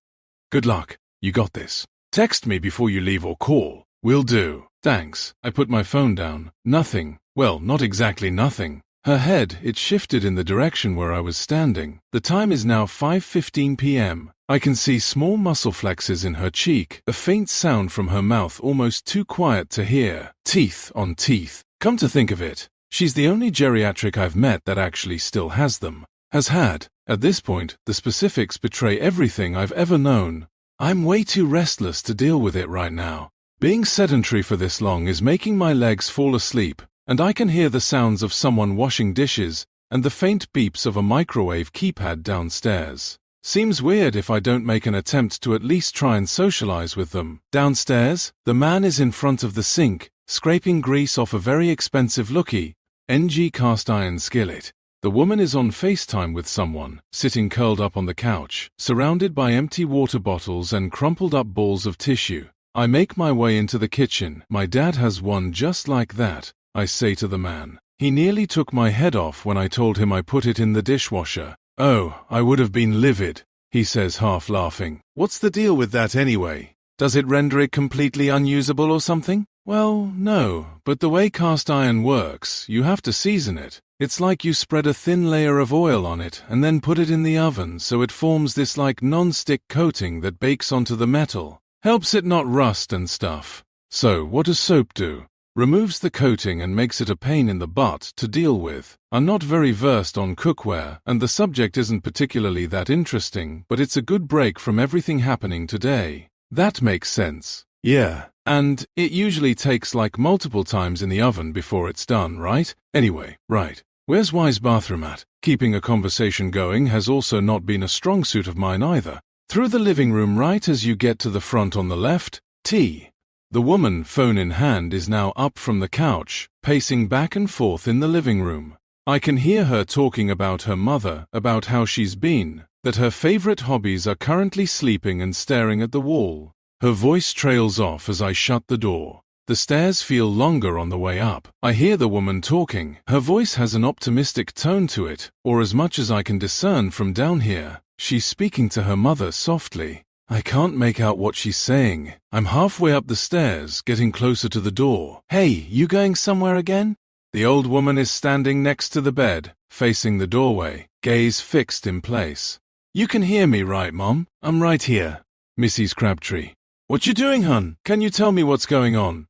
A: Good luck. You got this. Text me before you leave or call. Will do. Thanks. I put my phone down. Nothing. Well, not exactly nothing. Her head, it shifted in the direction where I was standing. The time is now 5:15 p.m. I can see small muscle flexes in her cheek, a faint sound from her mouth almost too quiet to hear. Teeth on teeth. Come to think of it, she's the only geriatric I've met that actually still has them. Has had. At this point, the specifics betray everything I've ever known. I'm way too restless to deal with it right now. Being sedentary for this long is making my legs fall asleep, and I can hear the sounds of someone washing dishes and the faint beeps of a microwave keypad downstairs. Seems weird if I don't make an attempt to at least try and socialize with them. Downstairs, the man is in front of the sink, scraping grease off a very expensive lookie, NG cast iron skillet. The woman is on FaceTime with someone, sitting curled up on the couch, surrounded by empty water bottles and crumpled up balls of tissue. I make my way into the kitchen. My dad has one just like that, I say to the man. He nearly took my head off when I told him I put it in the dishwasher. Oh, I would have been livid, he says half laughing. What's the deal with that anyway? Does it render it completely unusable or something? Well, no, but the way cast iron works, you have to season it. It's like you spread a thin layer of oil on it and then put it in the oven so it forms this like non-stick coating that bakes onto the metal. Helps it not rust and stuff. So, what does soap do? Removes the coating and makes it a pain in the butt to deal with. I'm not very versed on cookware, and the subject isn't particularly that interesting, but it's a good break from everything happening today. That makes sense. Yeah. And it usually takes like multiple times in the oven before it's done, right? Anyway, right. Where's Y's bathroom at? Keeping a conversation going has also not been a strong suit of mine either. Through the living room right as you get to the front on the left, T. The woman, phone in hand, is now up from the couch, pacing back and forth in the living room. I can hear her talking about her mother, about how she's been, that her favorite hobbies are currently sleeping and staring at the wall. Her voice trails off as I shut the door. The stairs feel longer on the way up. I hear the woman talking. Her voice has an optimistic tone to it, or as much as I can discern from down here. She's speaking to her mother softly. I can't make out what she's saying. I'm halfway up the stairs, getting closer to the door. Hey, you going somewhere again? The old woman is standing next to the bed, facing the doorway, gaze fixed in place. You can hear me, right, Mom? I'm right here. Mrs. Crabtree. What you doing, hun? Can you tell me what's going on?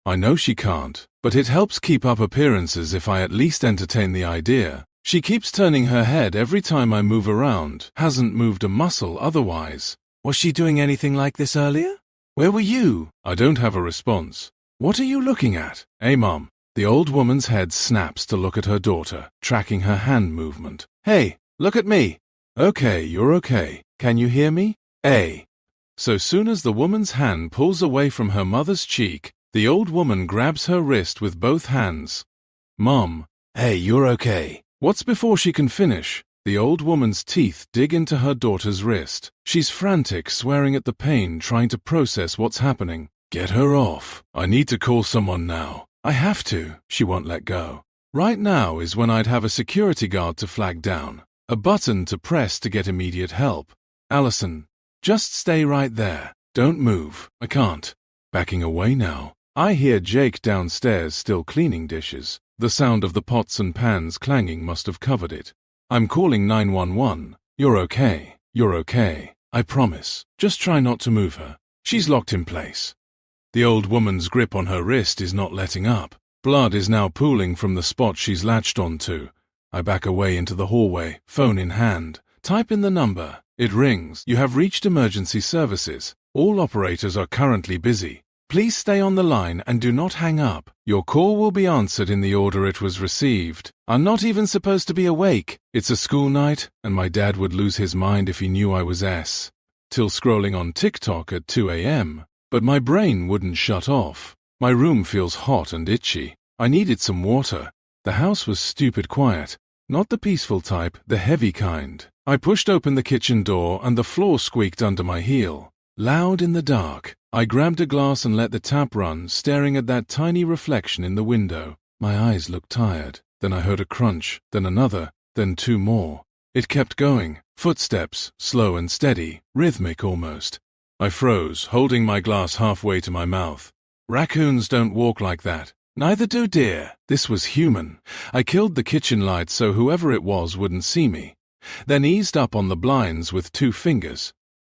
A: I know she can't, but it helps keep up appearances if I at least entertain the idea. She keeps turning her head every time I move around, hasn't moved a muscle otherwise. Was she doing anything like this earlier? Where were you? I don't have a response. What are you looking at? Hey, Mom. The old woman's head snaps to look at her daughter, tracking her hand movement. Hey, look at me. Okay, you're okay. Can you hear me? Hey. So soon as the woman's hand pulls away from her mother's cheek, the old woman grabs her wrist with both hands. Mom. Hey, you're okay. What's before she can finish? The old woman's teeth dig into her daughter's wrist. She's frantic, swearing at the pain, trying to process what's happening. Get her off. I need to call someone now. I have to. She won't let go. Right now is when I'd have a security guard to flag down. A button to press to get immediate help. Allison, just stay right there. Don't move. I can't. Backing away now. I hear Jake downstairs still cleaning dishes. The sound of the pots and pans clanging must have covered it. I'm calling 911. You're okay. You're okay. I promise. Just try not to move her. She's locked in place. The old woman's grip on her wrist is not letting up. Blood is now pooling from the spot she's latched onto. I back away into the hallway, phone in hand. Type in the number. It rings. You have reached emergency services. All operators are currently busy. Please stay on the line and do not hang up. Your call will be answered in the order it was received. I'm not even supposed to be awake. It's a school night, and my dad would lose his mind if he knew I was till scrolling on TikTok at 2 a.m. But my brain wouldn't shut off. My room feels hot and itchy. I needed some water. The house was stupid quiet. Not the peaceful type, the heavy kind. I pushed open the kitchen door and the floor squeaked under my heel. Loud in the dark. I grabbed a glass and let the tap run, staring at that tiny reflection in the window. My eyes looked tired. Then I heard a crunch, then another, then two more. It kept going. Footsteps, slow and steady, rhythmic almost. I froze, holding my glass halfway to my mouth. Raccoons don't walk like that. Neither do deer. This was human. I killed the kitchen light so whoever it was wouldn't see me. Then eased up on the blinds with 2 fingers.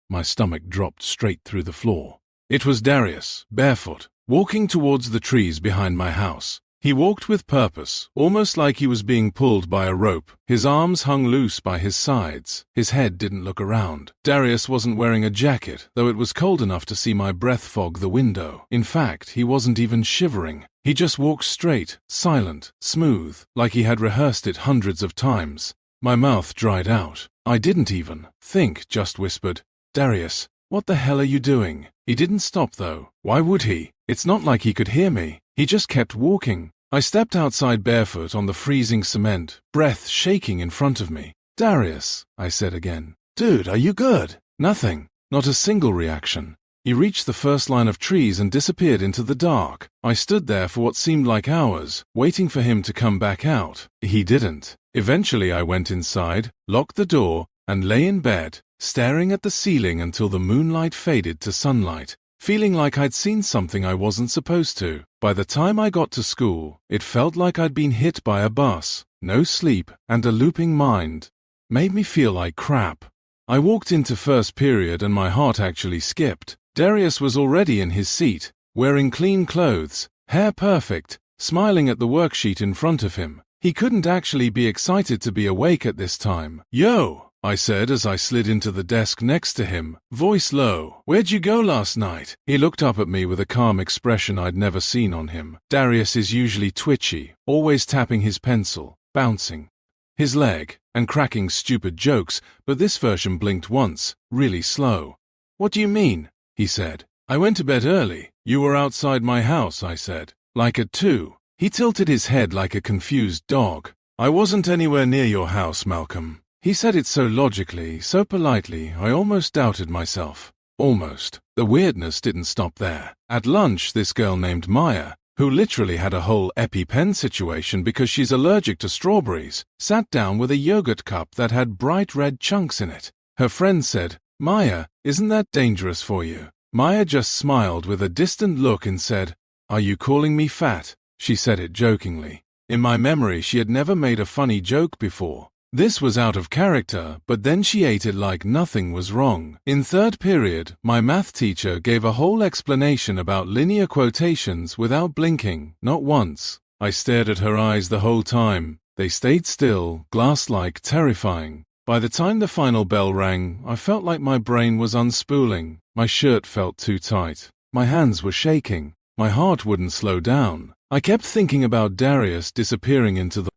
A: My stomach dropped straight through the floor. It was Darius, barefoot, walking towards the trees behind my house. He walked with purpose, almost like he was being pulled by a rope. His arms hung loose by his sides. His head didn't look around. Darius wasn't wearing a jacket, though it was cold enough to see my breath fog the window. In fact, he wasn't even shivering. He just walked straight, silent, smooth, like he had rehearsed it hundreds of times. My mouth dried out. I didn't even think, just whispered, "Darius, what the hell are you doing?" He didn't stop though. Why would he? It's not like he could hear me. He just kept walking. I stepped outside barefoot on the freezing cement, breath shaking in front of me. "Darius," I said again. "Dude, are you good?" Nothing. Not a single reaction. He reached the first line of trees and disappeared into the dark. I stood there for what seemed like hours, waiting for him to come back out. He didn't. Eventually I went inside, locked the door, and lay in bed, staring at the ceiling until the moonlight faded to sunlight, feeling like I'd seen something I wasn't supposed to. By the time I got to school, it felt like I'd been hit by a bus. No sleep and a looping mind made me feel like crap. I walked into first period and my heart actually skipped. Darius was already in his seat, wearing clean clothes, hair perfect, smiling at the worksheet in front of him. He couldn't actually be excited to be awake at this time. "Yo," I said as I slid into the desk next to him, voice low. "Where'd you go last night?" He looked up at me with a calm expression I'd never seen on him. Darius is usually twitchy, always tapping his pencil, bouncing his leg, and cracking stupid jokes, but this version blinked once, really slow. "What do you mean?" he said. "I went to bed early. You were outside my house," I said. "Like at 2. He tilted his head like a confused dog. "I wasn't anywhere near your house, Malcolm." He said it so logically, so politely, I almost doubted myself. Almost. The weirdness didn't stop there. At lunch, this girl named Maya, who literally had a whole EpiPen situation because she's allergic to strawberries, sat down with a yogurt cup that had bright red chunks in it. Her friend said, "Maya, isn't that dangerous for you?" Maya just smiled with a distant look and said, "Are you calling me fat?" She said it jokingly. In my memory, she had never made a funny joke before. This was out of character, but then she ate it like nothing was wrong. In third period, my math teacher gave a whole explanation about linear quotations without blinking, not once. I stared at her eyes the whole time. They stayed still, glass-like, terrifying. By the time the final bell rang, I felt like my brain was unspooling. My shirt felt too tight. My hands were shaking. My heart wouldn't slow down. I kept thinking about Darius disappearing into the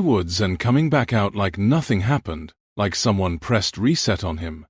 A: woods and coming back out like nothing happened, like someone pressed reset on him.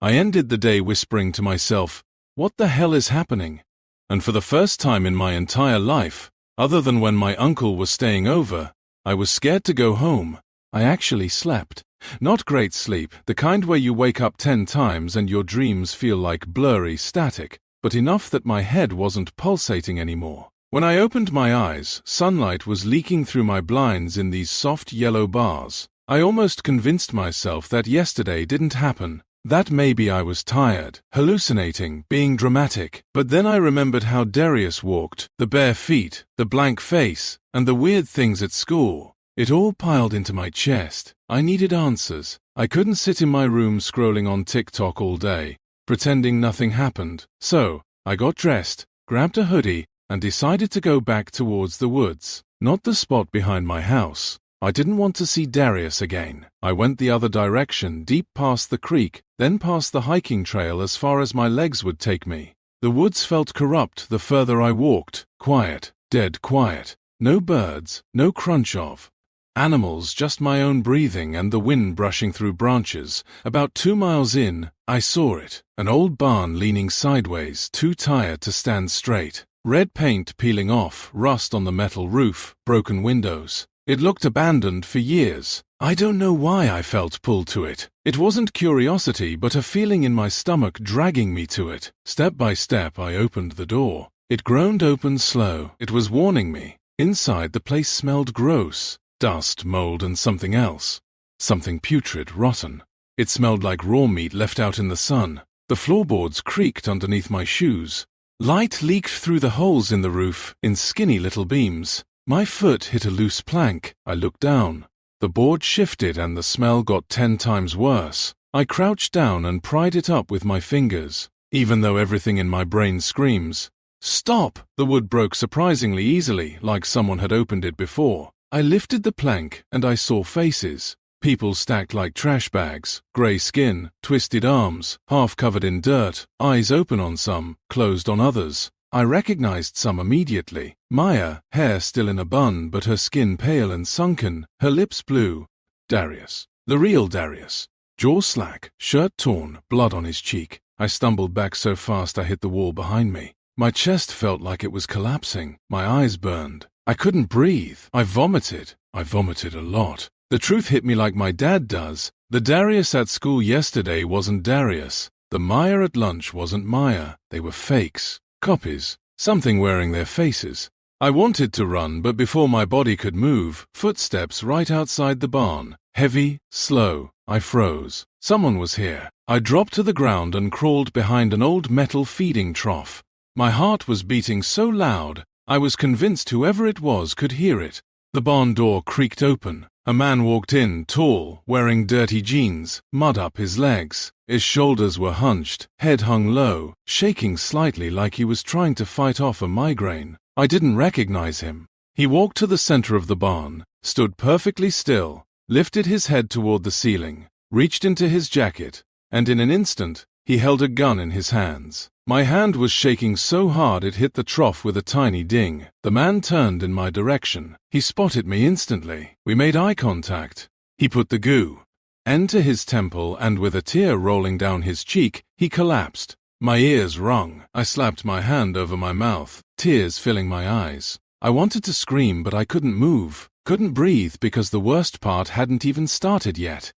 A: I ended the day whispering to myself, "What the hell is happening?" And for the first time in my entire life, other than when my uncle was staying over, I was scared to go home. I actually slept. Not great sleep, the kind where you wake up 10 times and your dreams feel like blurry static, but enough that my head wasn't pulsating anymore. When I opened my eyes, sunlight was leaking through my blinds in these soft yellow bars. I almost convinced myself that yesterday didn't happen, that maybe I was tired, hallucinating, being dramatic. But then I remembered how Darius walked, the bare feet, the blank face, and the weird things at school. It all piled into my chest. I needed answers. I couldn't sit in my room scrolling on TikTok all day, pretending nothing happened. So, I got dressed, grabbed a hoodie, and decided to go back towards the woods, not the spot behind my house. I didn't want to see Darius again. I went the other direction, deep past the creek, then past the hiking trail as far as my legs would take me. The woods felt corrupt the further I walked, quiet, dead quiet. No birds, no crunch of animals, just my own breathing and the wind brushing through branches. About 2 miles in, I saw it, an old barn leaning sideways, too tired to stand straight. Red paint peeling off, rust on the metal roof, broken windows. It looked abandoned for years. I don't know why I felt pulled to it. It wasn't curiosity, but a feeling in my stomach dragging me to it. Step by step, I opened the door. It groaned open slow. It was warning me. Inside, the place smelled gross. Dust, mold, and something else. Something putrid, rotten. It smelled like raw meat left out in the sun. The floorboards creaked underneath my shoes. Light leaked through the holes in the roof in skinny little beams. My foot hit a loose plank. I looked down. The board shifted and the smell got 10 times worse. I crouched down and pried it up with my fingers, even though everything in my brain screams, "Stop!" The wood broke surprisingly easily, like someone had opened it before. I lifted the plank and I saw faces. People stacked like trash bags, grey skin, twisted arms, half covered in dirt, eyes open on some, closed on others. I recognized some immediately. Maya, hair still in a bun but her skin pale and sunken, her lips blue. Darius. The real Darius. Jaw slack, shirt torn, blood on his cheek. I stumbled back so fast I hit the wall behind me. My chest felt like it was collapsing. My eyes burned. I couldn't breathe. I vomited. I vomited a lot. The truth hit me like my dad does. The Darius at school yesterday wasn't Darius. The Maya at lunch wasn't Maya. They were fakes. Copies. Something wearing their faces. I wanted to run, but before my body could move, footsteps right outside the barn. Heavy, slow. I froze. Someone was here. I dropped to the ground and crawled behind an old metal feeding trough. My heart was beating so loud, I was convinced whoever it was could hear it. The barn door creaked open. A man walked in, tall, wearing dirty jeans, mud up his legs. His shoulders were hunched, head hung low, shaking slightly like he was trying to fight off a migraine. I didn't recognize him. He walked to the center of the barn, stood perfectly still, lifted his head toward the ceiling, reached into his jacket, and in an instant, he held a gun in his hands. My hand was shaking so hard it hit the trough with a tiny ding. The man turned in my direction. He spotted me instantly. We made eye contact. He put the goo end to his temple, and with a tear rolling down his cheek, he collapsed. My ears rung. I slapped my hand over my mouth, tears filling my eyes. I wanted to scream, but I couldn't move, couldn't breathe because the worst part hadn't even started yet.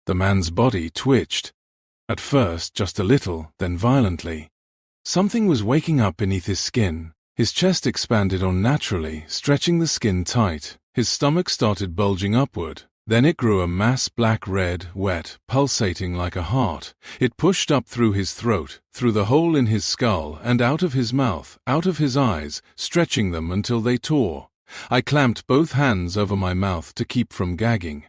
A: The man's body twitched. At first, just a little, then violently. Something was waking up beneath his skin. His chest expanded unnaturally, stretching the skin tight. His stomach started bulging upward. Then it grew a mass black-red, wet, pulsating like a heart. It pushed up through his throat, through the hole in his skull, and out of his mouth, out of his eyes, stretching them until they tore. I clamped both hands over my mouth to keep from gagging.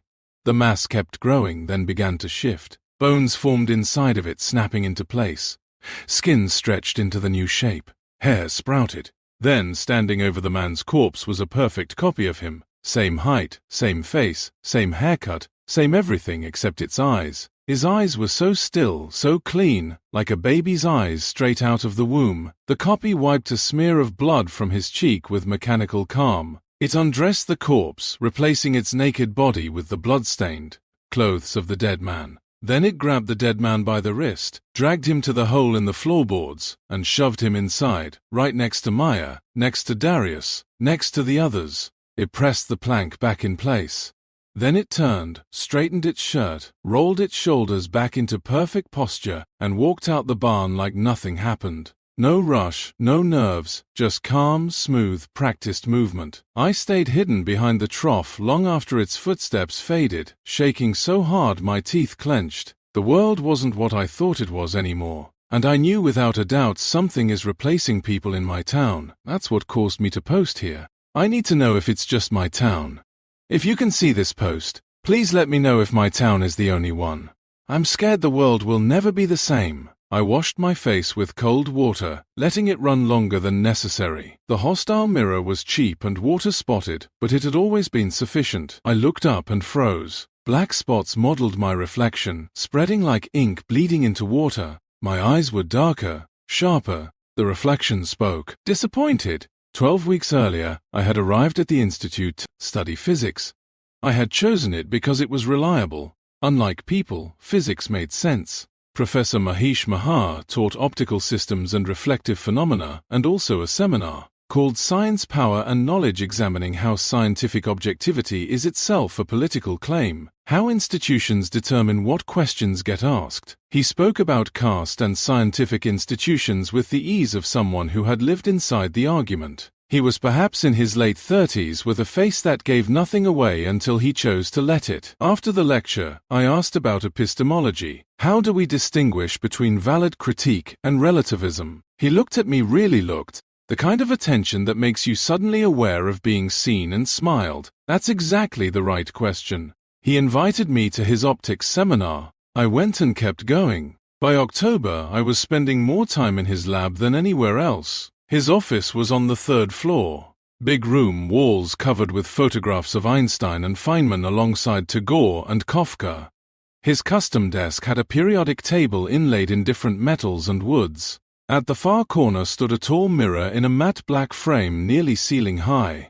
A: The mass kept growing, then began to shift. Bones formed inside of it, snapping into place. Skin stretched into the new shape. Hair sprouted. Then, standing over the man's corpse was a perfect copy of him. Same height, same face, same haircut, same everything except its eyes. His eyes were so still, so clean, like a baby's eyes straight out of the womb. The copy wiped a smear of blood from his cheek with mechanical calm. It undressed the corpse, replacing its naked body with the blood-stained clothes of the dead man. Then it grabbed the dead man by the wrist, dragged him to the hole in the floorboards, and shoved him inside, right next to Maya, next to Darius, next to the others. It pressed the plank back in place. Then it turned, straightened its shirt, rolled its shoulders back into perfect posture, and walked out the barn like nothing happened. No rush, no nerves, just calm, smooth, practiced movement. I stayed hidden behind the trough long after its footsteps faded, shaking so hard my teeth clenched. The world wasn't what I thought it was anymore, and I knew without a doubt something is replacing people in my town. That's what caused me to post here. I need to know if it's just my town. If you can see this post, please let me know if my town is the only one. I'm scared the world will never be the same. I washed my face with cold water, letting it run longer than necessary. The hostile mirror was cheap and water-spotted, but it had always been sufficient. I looked up and froze. Black spots modeled my reflection, spreading like ink bleeding into water. My eyes were darker, sharper. The reflection spoke. Disappointed. 12 weeks earlier, I had arrived at the institute to study physics. I had chosen it because it was reliable. Unlike people, physics made sense. Professor Mahesh Mahar taught optical systems and reflective phenomena, and also a seminar called Science, Power and Knowledge, examining how scientific objectivity is itself a political claim, how institutions determine what questions get asked. He spoke about caste and scientific institutions with the ease of someone who had lived inside the argument. He was perhaps in his late 30s with a face that gave nothing away until he chose to let it. After the lecture, I asked about epistemology. How do we distinguish between valid critique and relativism? He looked at me, really looked. The kind of attention that makes you suddenly aware of being seen, and smiled. That's exactly the right question. He invited me to his optics seminar. I went and kept going. By October, I was spending more time in his lab than anywhere else. His office was on the 3rd floor. Big room, walls covered with photographs of Einstein and Feynman alongside Tagore and Kafka. His custom desk had a periodic table inlaid in different metals and woods. At the far corner stood a tall mirror in a matte black frame nearly ceiling high.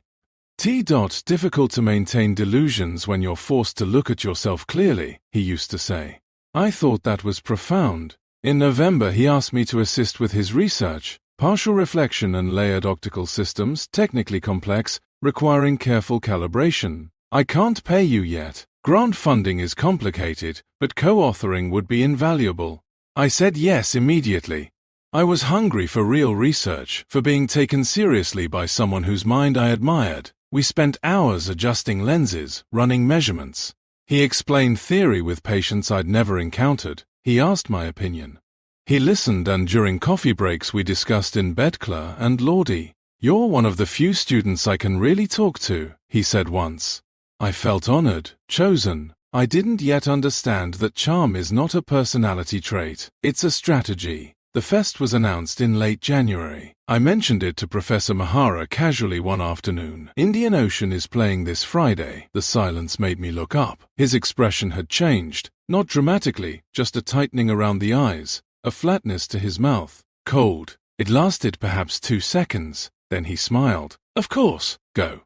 A: Difficult to maintain delusions when you're forced to look at yourself clearly, he used to say. I thought that was profound. In November, he asked me to assist with his research. Partial reflection and layered optical systems, technically complex, requiring careful calibration. I can't pay you yet. Grant funding is complicated, but co-authoring would be invaluable. I said yes immediately. I was hungry for real research, for being taken seriously by someone whose mind I admired. We spent hours adjusting lenses, running measurements. He explained theory with patients I'd never encountered. He asked my opinion. He listened, and during coffee breaks we discussed in Bedcler and Lordy. "You're one of the few students I can really talk to," he said once. I felt honored, chosen. I didn't yet understand that charm is not a personality trait, it's a strategy. The fest was announced in late January. I mentioned it to Professor Mahara casually one afternoon. "Indian Ocean is playing this Friday." The silence made me look up. His expression had changed, not dramatically, just a tightening around the eyes, a flatness to his mouth. Cold. It lasted perhaps 2 seconds. Then he smiled. "Of course. Go.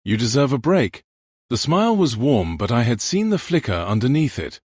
A: You deserve a break." The smile was warm, but I had seen the flicker underneath it.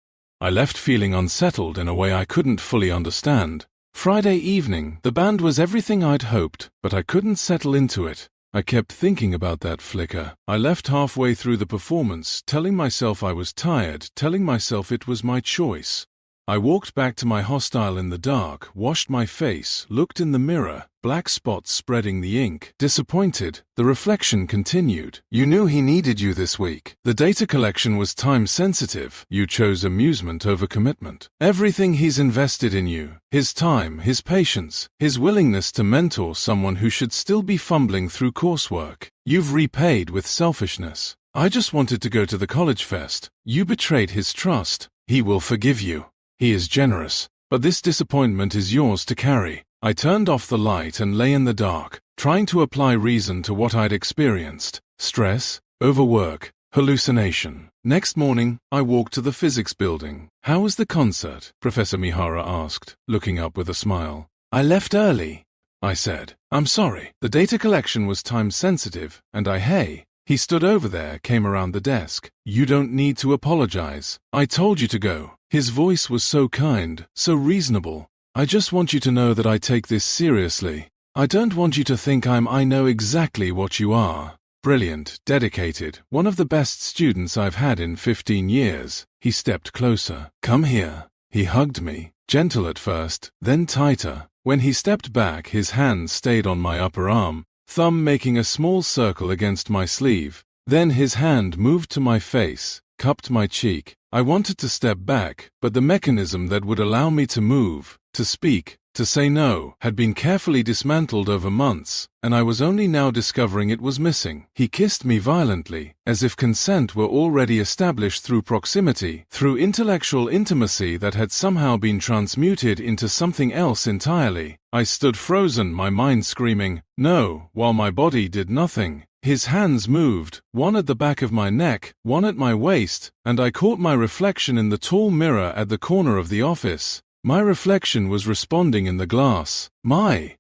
A: I left feeling unsettled in a way I couldn't fully understand. Friday evening, the band was everything I'd hoped, but I couldn't settle into it. I kept thinking about that flicker. I left halfway through the performance, telling myself I was tired, telling myself it was my choice. I walked back to my hostel in the dark, washed my face, looked in the mirror, black spots spreading the ink. Disappointed, the reflection continued. "You knew he needed you this week. The data collection was time-sensitive. You chose amusement over commitment. Everything he's invested in you, his time, his patience, his willingness to mentor someone who should still be fumbling through coursework, you've repaid with selfishness. I just wanted to go to the college fest. You betrayed his trust. He will forgive you. He is generous, but this disappointment is yours to carry." I turned off the light and lay in the dark, trying to apply reason to what I'd experienced. Stress, overwork, hallucination. Next morning, I walked to the physics building. "How was the concert?" Professor Mihara asked, looking up with a smile. "I left early," I said. "I'm sorry. The data collection was time-sensitive, and hey." He stood over there, came around the desk. "You don't need to apologize. I told you to go." His voice was so kind, so reasonable. "I just want you to know that I take this seriously. I don't want you to think I know exactly what you are. Brilliant, dedicated, one of the best students I've had in 15 years. He stepped closer. "Come here." He hugged me, gentle at first, then tighter. When he stepped back, his hand stayed on my upper arm, thumb making a small circle against my sleeve. Then his hand moved to my face, cupped my cheek. I wanted to step back, but the mechanism that would allow me to move, to speak, to say no, had been carefully dismantled over months, and I was only now discovering it was missing. He kissed me violently, as if consent were already established through proximity, through intellectual intimacy that had somehow been transmuted into something else entirely. I stood frozen, my mind screaming, "No," while my body did nothing. His hands moved, one at the back of my neck, one at my waist, and I caught my reflection in the tall mirror at the corner of the office. My reflection was responding in the glass. My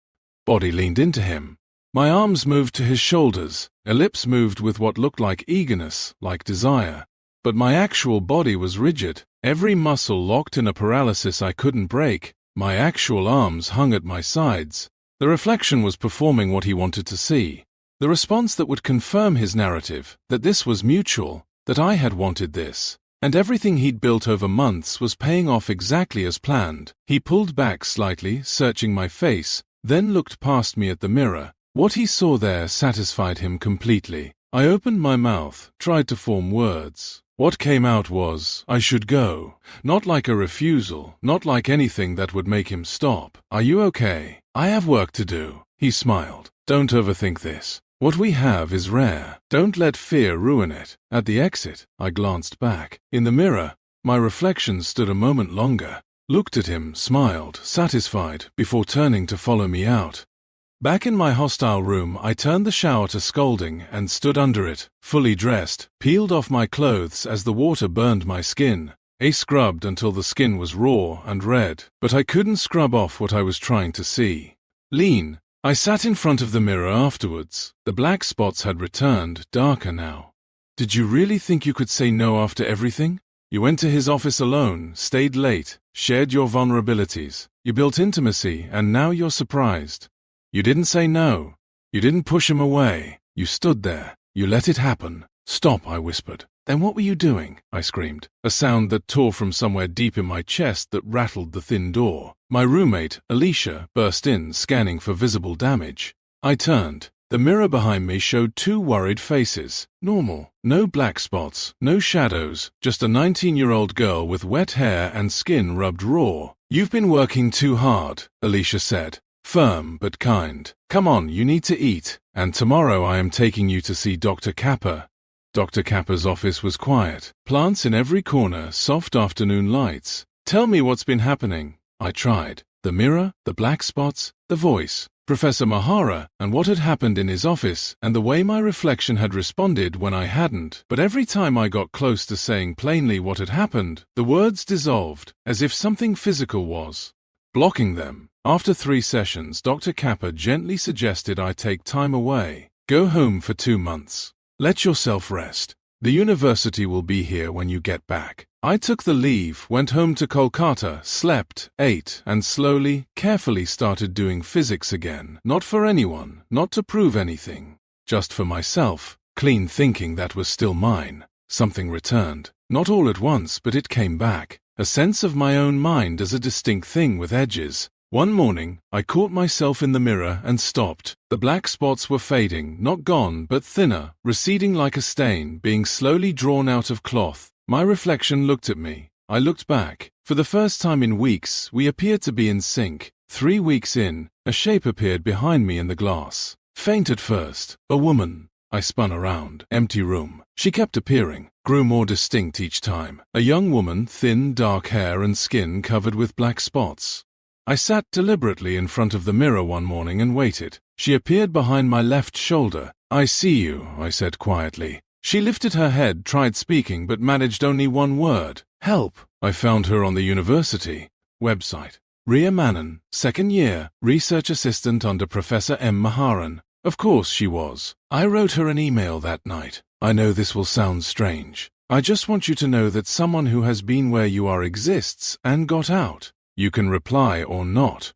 A: body leaned into him. My arms moved to his shoulders, lips moved with what looked like eagerness, like desire. But my actual body was rigid, every muscle locked in a paralysis I couldn't break. My actual arms hung at my sides. The reflection was performing what he wanted to see. The response that would confirm his narrative, that this was mutual, that I had wanted this. And everything he'd built over months was paying off exactly as planned. He pulled back slightly, searching my face, then looked past me at the mirror. What he saw there satisfied him completely. I opened my mouth, tried to form words. What came out was, "I should go." Not like a refusal, not like anything that would make him stop. "Are you okay?" "I have work to do." He smiled. "Don't overthink this. What we have is rare. Don't let fear ruin it." At the exit, I glanced back. In the mirror, my reflection stood a moment longer, looked at him, smiled, satisfied, before turning to follow me out. Back in my hostile room, I turned the shower to scalding and stood under it, fully dressed, peeled off my clothes as the water burned my skin. I scrubbed until the skin was raw and red, but I couldn't scrub off what I was trying to see. Lean. I sat in front of the mirror afterwards. The black spots had returned, darker now. "Did you really think you could say no after everything? You went to his office alone, stayed late, shared your vulnerabilities. You built intimacy, and now you're surprised. You didn't say no. You didn't push him away. You stood there. You let it happen. Stop, I whispered. Then what were you doing? I screamed, a sound that tore from somewhere deep in my chest that rattled the thin door. My roommate, Alicia, burst in, scanning for visible damage. I turned. The mirror behind me showed 2 worried faces. Normal. No black spots, no shadows, just a 19-year-old girl with wet hair and skin rubbed raw. You've been working too hard, Alicia said. Firm but kind. Come on, you need to eat. And tomorrow I am taking you to see Dr. Kappa. Dr. Kappa's office was quiet. Plants in every corner, soft afternoon lights. Tell me what's been happening. I tried. The mirror, the black spots, the voice. Professor Mahara, and what had happened in his office, and the way my reflection had responded when I hadn't. But every time I got close to saying plainly what had happened, the words dissolved, as if something physical was blocking them. After 3 sessions, Dr. Kappa gently suggested I take time away. Go home for 2 months. Let yourself rest. The university will be here when you get back. I took the leave, went home to Kolkata, slept, ate, and slowly, carefully started doing physics again. Not for anyone, not to prove anything. Just for myself. Clean thinking that was still mine. Something returned. Not all at once, but it came back. A sense of my own mind as a distinct thing with edges. One morning, I caught myself in the mirror and stopped. The black spots were fading, not gone, but thinner, receding like a stain, being slowly drawn out of cloth. My reflection looked at me. I looked back. For the first time in weeks, we appeared to be in sync. 3 weeks in, a shape appeared behind me in the glass. Faint at first. A woman. I spun around. Empty room. She kept appearing, grew more distinct each time. A young woman, thin, dark hair and skin covered with black spots. I sat deliberately in front of the mirror one morning and waited. She appeared behind my left shoulder. I see you, I said quietly. She lifted her head, tried speaking, but managed only one word. Help. I found her on the university website. Ria Manon, 2nd year, research assistant under Professor M. Maharan. Of course she was. I wrote her an email that night. I know this will sound strange. I just want you to know that someone who has been where you are exists and got out. You can reply or not.